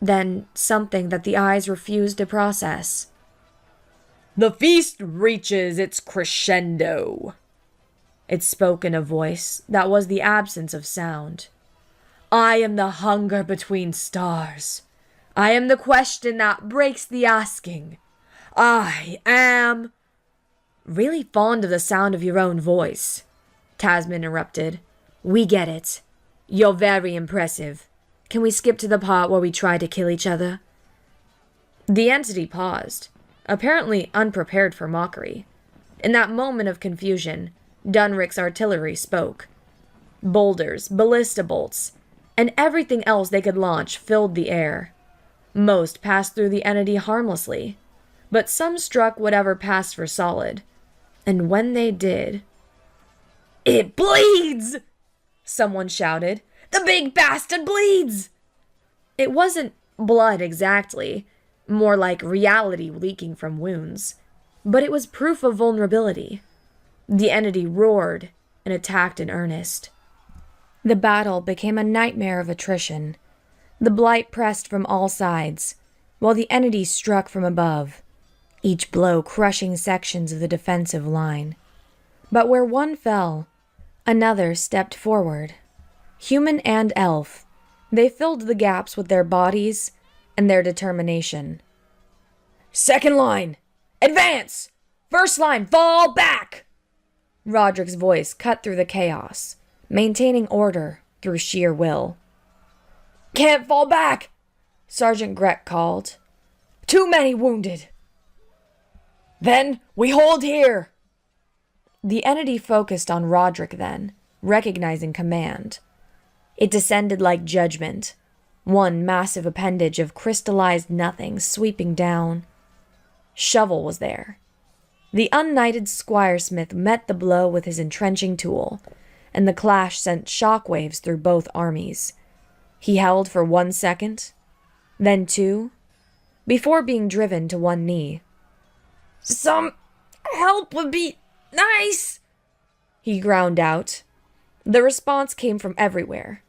then something that the eyes refused to process. "The feast reaches its crescendo," It spoke in a voice that was the absence of sound. "I am the hunger between stars. I am the question that breaks the asking. I am—" "Really fond of the sound of your own voice," Tasman interrupted. "We get it. You're very impressive. Can we skip to the part where we try to kill each other?" The entity paused, apparently unprepared for mockery. In that moment of confusion, Dunrick's artillery spoke. Boulders, ballista bolts, and everything else they could launch filled the air. Most passed through the entity harmlessly, but some struck whatever passed for solid. And when they did... "It bleeds!" someone shouted. "The big bastard bleeds!" It wasn't blood exactly, more like reality leaking from wounds, but it was proof of vulnerability. The entity roared and attacked in earnest. The battle became a nightmare of attrition. The blight pressed from all sides, while the entity struck from above, each blow crushing sections of the defensive line. But where one fell, another stepped forward. Human and elf, they filled the gaps with their bodies and their determination. "Second line, advance! First line, fall back!" Roderick's voice cut through the chaos, maintaining order through sheer will. "Can't fall back!" Sergeant Grek called. "Too many wounded." "Then we hold here." The entity focused on Roderick then, recognizing command. It descended like judgment, one massive appendage of crystallized nothing sweeping down. Shovel was there. The unknighted squiresmith met the blow with his entrenching tool, and the clash sent shockwaves through both armies. He held for 1 second, then 2, before being driven to one knee. "Some help would be nice," he ground out. The response came from everywhere.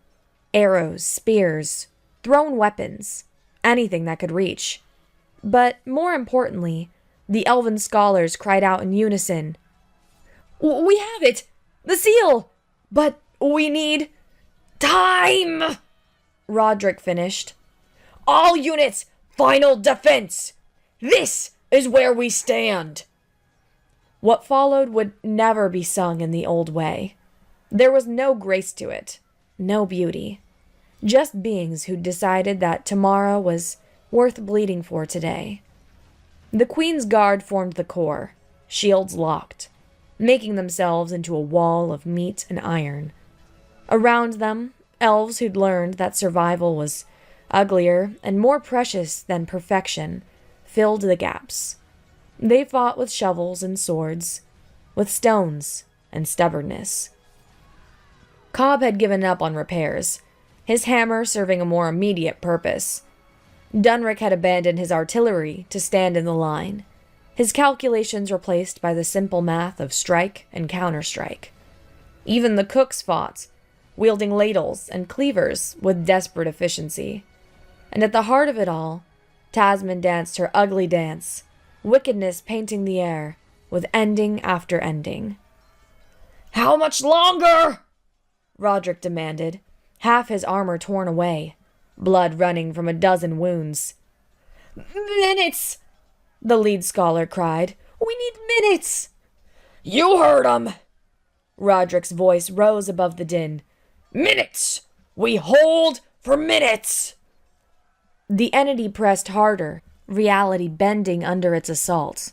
Arrows, spears, thrown weapons, anything that could reach. But more importantly, the elven scholars cried out in unison. "We have it! The seal! But we need time!" Roderick finished. "All units, final defense! This is where we stand!" What followed would never be sung in the old way. There was no grace to it, no beauty. Just beings who'd decided that tomorrow was worth bleeding for today. The Queen's Guard formed the core, shields locked, making themselves into a wall of meat and iron. Around them, elves who'd learned that survival was uglier and more precious than perfection filled the gaps. They fought with shovels and swords, with stones and stubbornness. Cobb had given up on repairs, his hammer serving a more immediate purpose. Dunrick had abandoned his artillery to stand in the line, his calculations replaced by the simple math of strike and counterstrike. Even the cooks fought, wielding ladles and cleavers with desperate efficiency. And at the heart of it all, Tasman danced her ugly dance, wickedness painting the air, with ending after ending. "How much longer?" Roderick demanded, half his armor torn away, blood running from a dozen wounds. "Minutes!" the lead scholar cried. "We need minutes!" "You heard him!" Roderick's voice rose above the din. "Minutes! We hold for minutes!" The entity pressed harder, reality bending under its assault.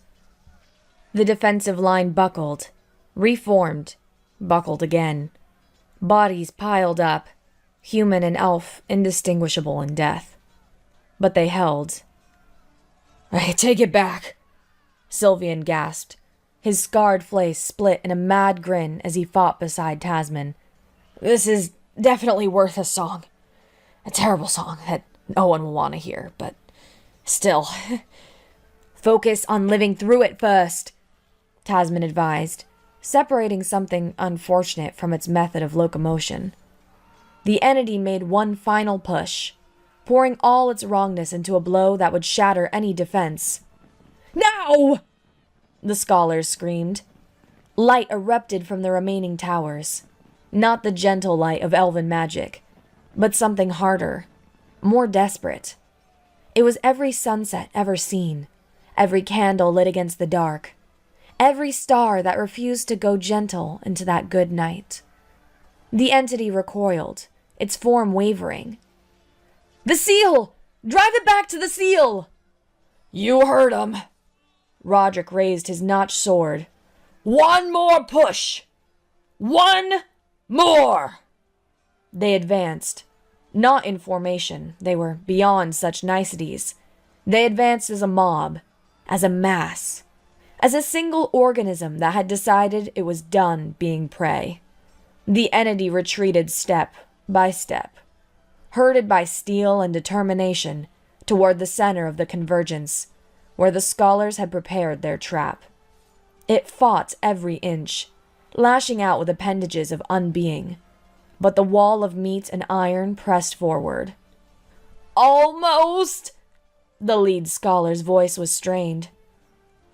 The defensive line buckled, reformed, buckled again. Bodies piled up, human and elf indistinguishable in death. But they held. "I take it back," Sylvian gasped, his scarred face split in a mad grin as he fought beside Tasman. "This is definitely worth a song. A terrible song that no one will want to hear, but still." "Focus on living through it first," Tasman advised, separating something unfortunate from its method of locomotion. The entity made one final push, pouring all its wrongness into a blow that would shatter any defense. "Now!" the scholars screamed. Light erupted from the remaining towers. Not the gentle light of elven magic, but something harder, more desperate. It was every sunset ever seen, every candle lit against the dark, every star that refused to go gentle into that good night. The entity recoiled, its form wavering. "The seal! Drive it back to the seal!" "You heard him!" Roderick raised his notched sword. "One more push! One more!" They advanced. Not in formation, they were beyond such niceties. They advanced as a mob, as a mass, as a single organism that had decided it was done being prey. The entity retreated step by step, herded by steel and determination, toward the center of the convergence, where the scholars had prepared their trap. It fought every inch, lashing out with appendages of unbeing, but the wall of meat and iron pressed forward. "Almost!" The lead scholar's voice was strained.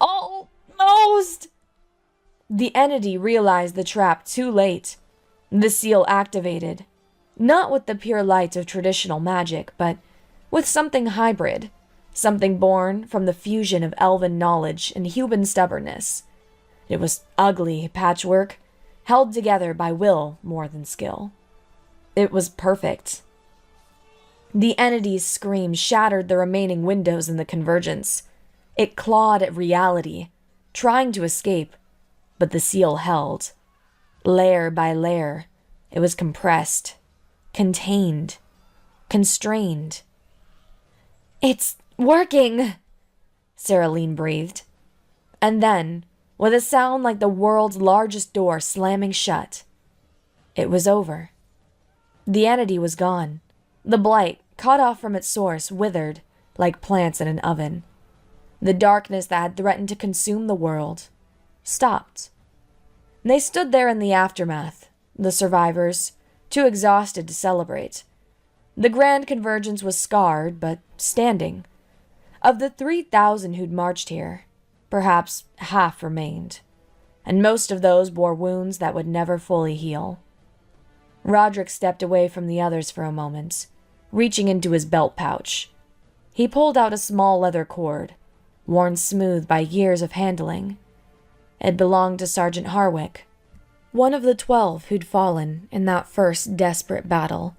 "Almost!" The entity realized the trap too late. The seal activated, not with the pure light of traditional magic, but with something hybrid, something born from the fusion of elven knowledge and human stubbornness. It was ugly patchwork, held together by will more than skill. It was perfect. The entity's scream shattered the remaining windows in the convergence. It clawed at reality, trying to escape, but the seal held. Layer by layer, it was compressed, contained, constrained. "It's working," Saraline breathed. And then, with a sound like the world's largest door slamming shut, it was over. The entity was gone. The blight, cut off from its source, withered like plants in an oven. The darkness that had threatened to consume the world stopped. They stood there in the aftermath, the survivors, too exhausted to celebrate. The grand convergence was scarred, but standing. Of the 3,000 who'd marched here, perhaps half remained, and most of those bore wounds that would never fully heal. Roderick stepped away from the others for a moment, reaching into his belt pouch. He pulled out a small leather cord, worn smooth by years of handling. It belonged to Sergeant Harwick, one of the 12 who'd fallen in that first desperate battle.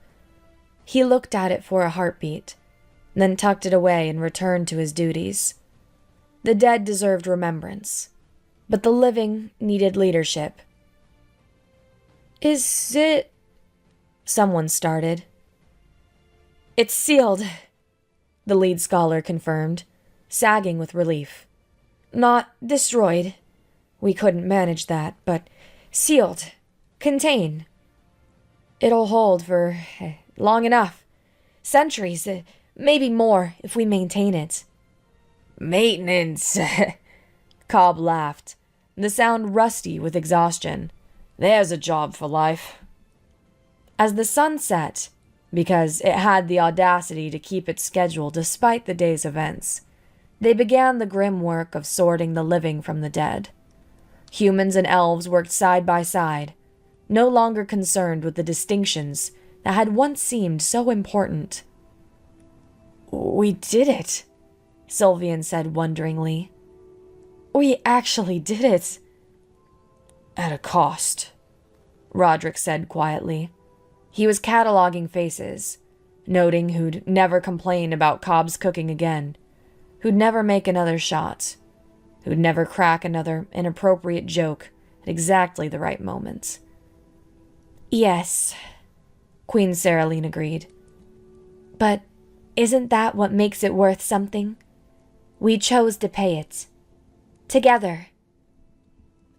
He looked at it for a heartbeat, then tucked it away and returned to his duties. The dead deserved remembrance, but the living needed leadership. "Is it—" someone started. "It's sealed," the lead scholar confirmed, sagging with relief. "Not destroyed. We couldn't manage that, but sealed. Contain." It'll hold for long enough. Centuries, maybe more, if we maintain it. Maintenance, Cobb laughed, the sound rusty with exhaustion. There's a job for life. As the sun set, because it had the audacity to keep its schedule despite the day's events, they began the grim work of sorting the living from the dead. Humans and elves worked side by side, no longer concerned with the distinctions that had once seemed so important. We did it, Sylvian said wonderingly. We actually did it. At a cost, Roderick said quietly. He was cataloging faces, noting who'd never complain about Cobb's cooking again, who'd never make another shot, who'd never crack another inappropriate joke at exactly the right moment. Yes, Queen Saraline agreed. But isn't that what makes it worth something? We chose to pay it. Together.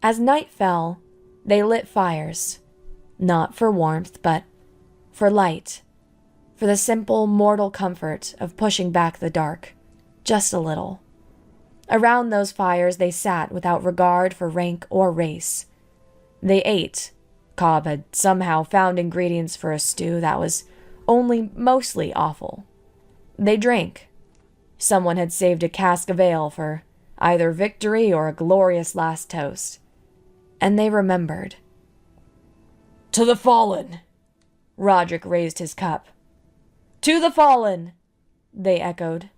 As night fell, they lit fires, not for warmth, but for light, for the simple mortal comfort of pushing back the dark, just a little. Around those fires they sat without regard for rank or race. They ate. Cobb had somehow found ingredients for a stew that was only mostly awful. They drank. Someone had saved a cask of ale for either victory or a glorious last toast. And they remembered. To the fallen! Roderick raised his cup. To the fallen! They echoed.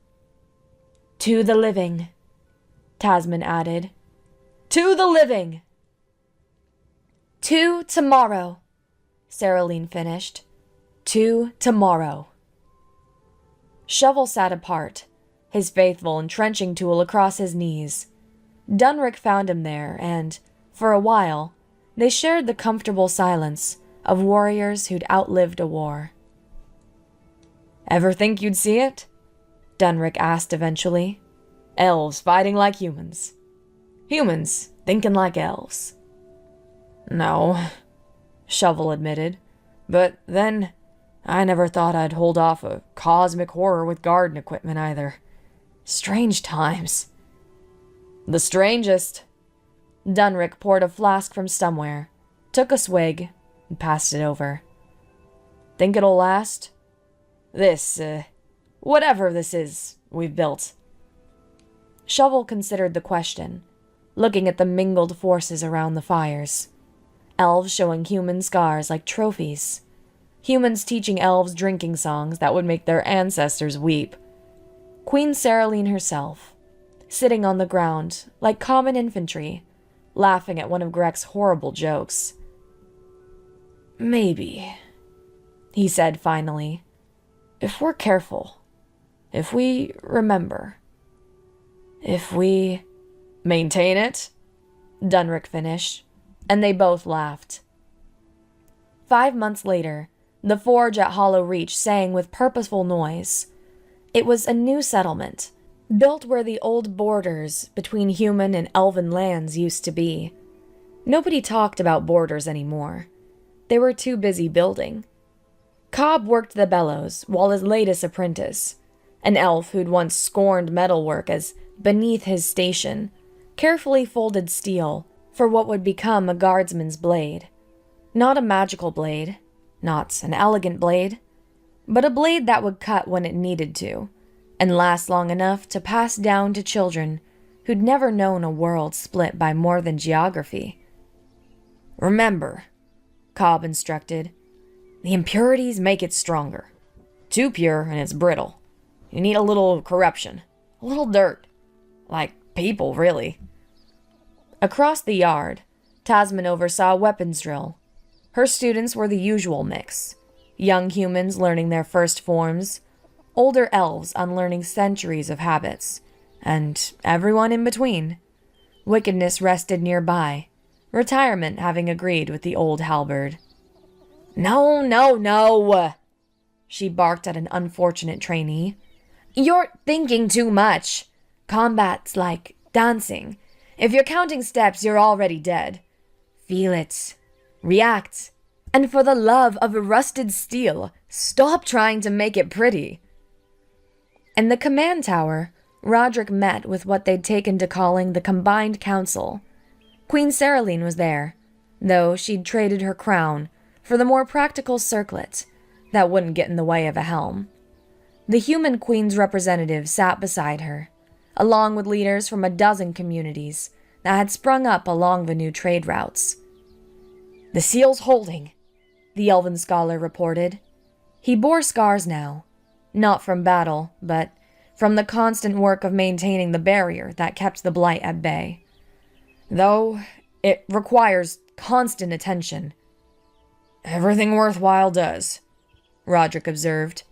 To the living, Tasman added. To the living! To tomorrow, Saraline finished. To tomorrow. Shovel sat apart, his faithful entrenching tool across his knees. Dunrick found him there, and, for a while, they shared the comfortable silence of warriors who'd outlived a war. Ever think you'd see it? Dunrick asked eventually. Elves fighting like humans. Humans thinking like elves. No, Shovel admitted. But then, I never thought I'd hold off a cosmic horror with garden equipment either. Strange times. The strangest. Dunrick poured a flask from somewhere, took a swig, and passed it over. Think it'll last? This, whatever this is we've built. Shovel considered the question, looking at the mingled forces around the fires. Elves showing human scars like trophies. Humans teaching elves drinking songs that would make their ancestors weep. Queen Saraline herself, sitting on the ground like common infantry, laughing at one of Greg's horrible jokes. Maybe, he said finally, if we're careful, if we remember, if we maintain it, Dunrick finished, and they both laughed. 5 months later, the forge at Hollow Reach sang with purposeful noise. It was a new settlement, built where the old borders between human and elven lands used to be. Nobody talked about borders anymore. They were too busy building. Cobb worked the bellows while his latest apprentice, an elf who'd once scorned metalwork as beneath his station, carefully folded steel for what would become a guardsman's blade. Not a magical blade, not an elegant blade, but a blade that would cut when it needed to, and last long enough to pass down to children who'd never known a world split by more than geography. Remember, Cobb instructed, the impurities make it stronger. Too pure and it's brittle. You need a little corruption, a little dirt. Like people, really. Across the yard, Tasman oversaw a weapons drill. Her students were the usual mix. Young humans learning their first forms, older elves unlearning centuries of habits, and everyone in between. Wickedness rested nearby, retirement having agreed with the old halberd. No, no, no, she barked at an unfortunate trainee. You're thinking too much. Combat's like dancing. If you're counting steps, you're already dead. Feel it. React. And for the love of rusted steel, stop trying to make it pretty. In the command tower, Roderick met with what they'd taken to calling the Combined Council. Queen Saraline was there, though she'd traded her crown for the more practical circlet that wouldn't get in the way of a helm. The human queen's representative sat beside her, along with leaders from a dozen communities that had sprung up along the new trade routes. "The seal's holding," the elven scholar reported. He bore scars now, not from battle, but from the constant work of maintaining the barrier that kept the blight at bay. "Though it requires constant attention." "Everything worthwhile does," Roderick observed.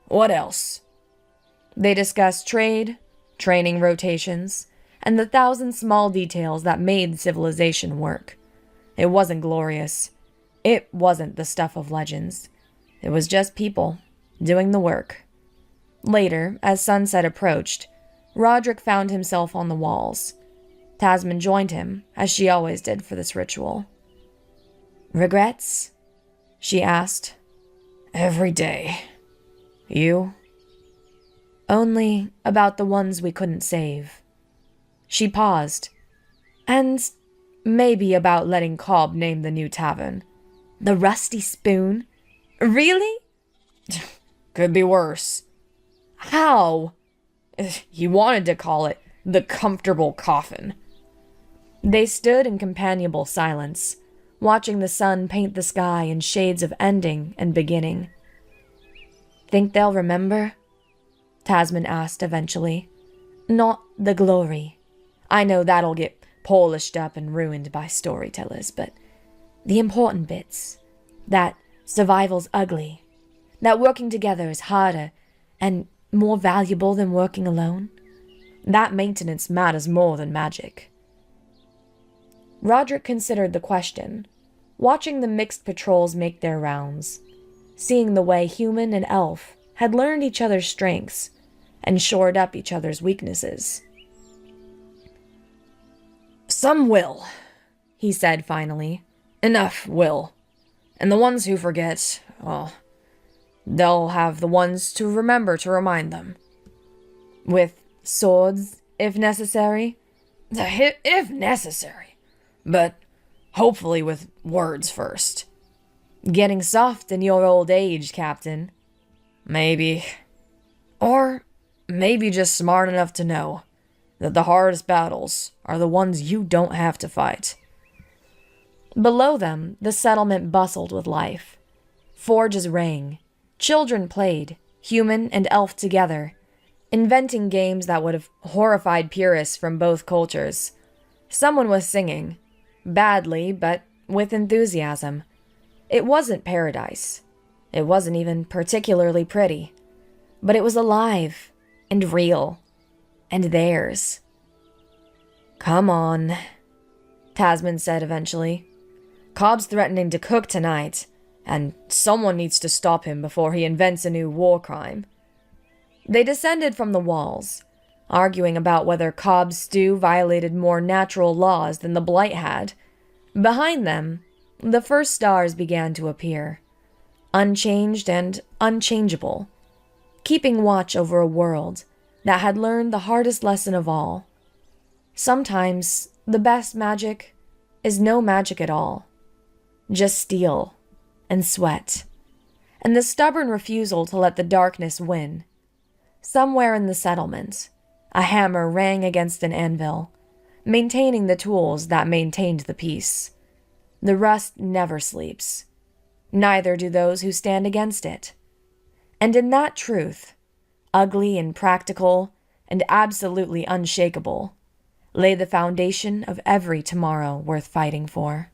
"What else?" They discussed trade, training rotations, and the thousand small details that made civilization work. It wasn't glorious. It wasn't the stuff of legends. It was just people doing the work. Later, as sunset approached, Roderick found himself on the walls. Tasman joined him, as she always did for this ritual. "Regrets?" she asked. "Every day. You?" "Only about the ones we couldn't save." She paused. "And maybe about letting Cobb name the new tavern. The Rusty Spoon? Really?" "Could be worse." "How?" "He wanted to call it the Comfortable Coffin." They stood in companionable silence, watching the sun paint the sky in shades of ending and beginning. "Think they'll remember?" Tasman asked eventually. "Not the glory. I know that'll get polished up and ruined by storytellers, but the important bits. That survival's ugly. That working together is harder and more valuable than working alone. That maintenance matters more than magic." Roderick considered the question, watching the mixed patrols make their rounds, seeing the way human and elf had learned each other's strengths and shored up each other's weaknesses. "Some will," he said finally. "Enough will. And the ones who forget, well, they'll have the ones to remember to remind them." "With swords, if necessary?" If necessary. But hopefully with words first." "Getting soft in your old age, Captain." "Maybe. Or maybe just smart enough to know that the hardest battles are the ones you don't have to fight." Below them, the settlement bustled with life. Forges rang. Children played, human and elf together, inventing games that would have horrified purists from both cultures. Someone was singing, badly, but with enthusiasm. It wasn't paradise. It wasn't even particularly pretty. But it was alive and real, and theirs. "Come on," Tasman said eventually. "Cobb's threatening to cook tonight, and someone needs to stop him before he invents a new war crime." They descended from the walls, arguing about whether Cobb's stew violated more natural laws than the blight had. Behind them, the first stars began to appear, unchanged and unchangeable, keeping watch over a world that had learned the hardest lesson of all. Sometimes the best magic is no magic at all, just steel and sweat, and the stubborn refusal to let the darkness win. Somewhere in the settlement, a hammer rang against an anvil, maintaining the tools that maintained the peace. The rust never sleeps. Neither do those who stand against it. And in that truth, ugly and practical and absolutely unshakable, lay the foundation of every tomorrow worth fighting for.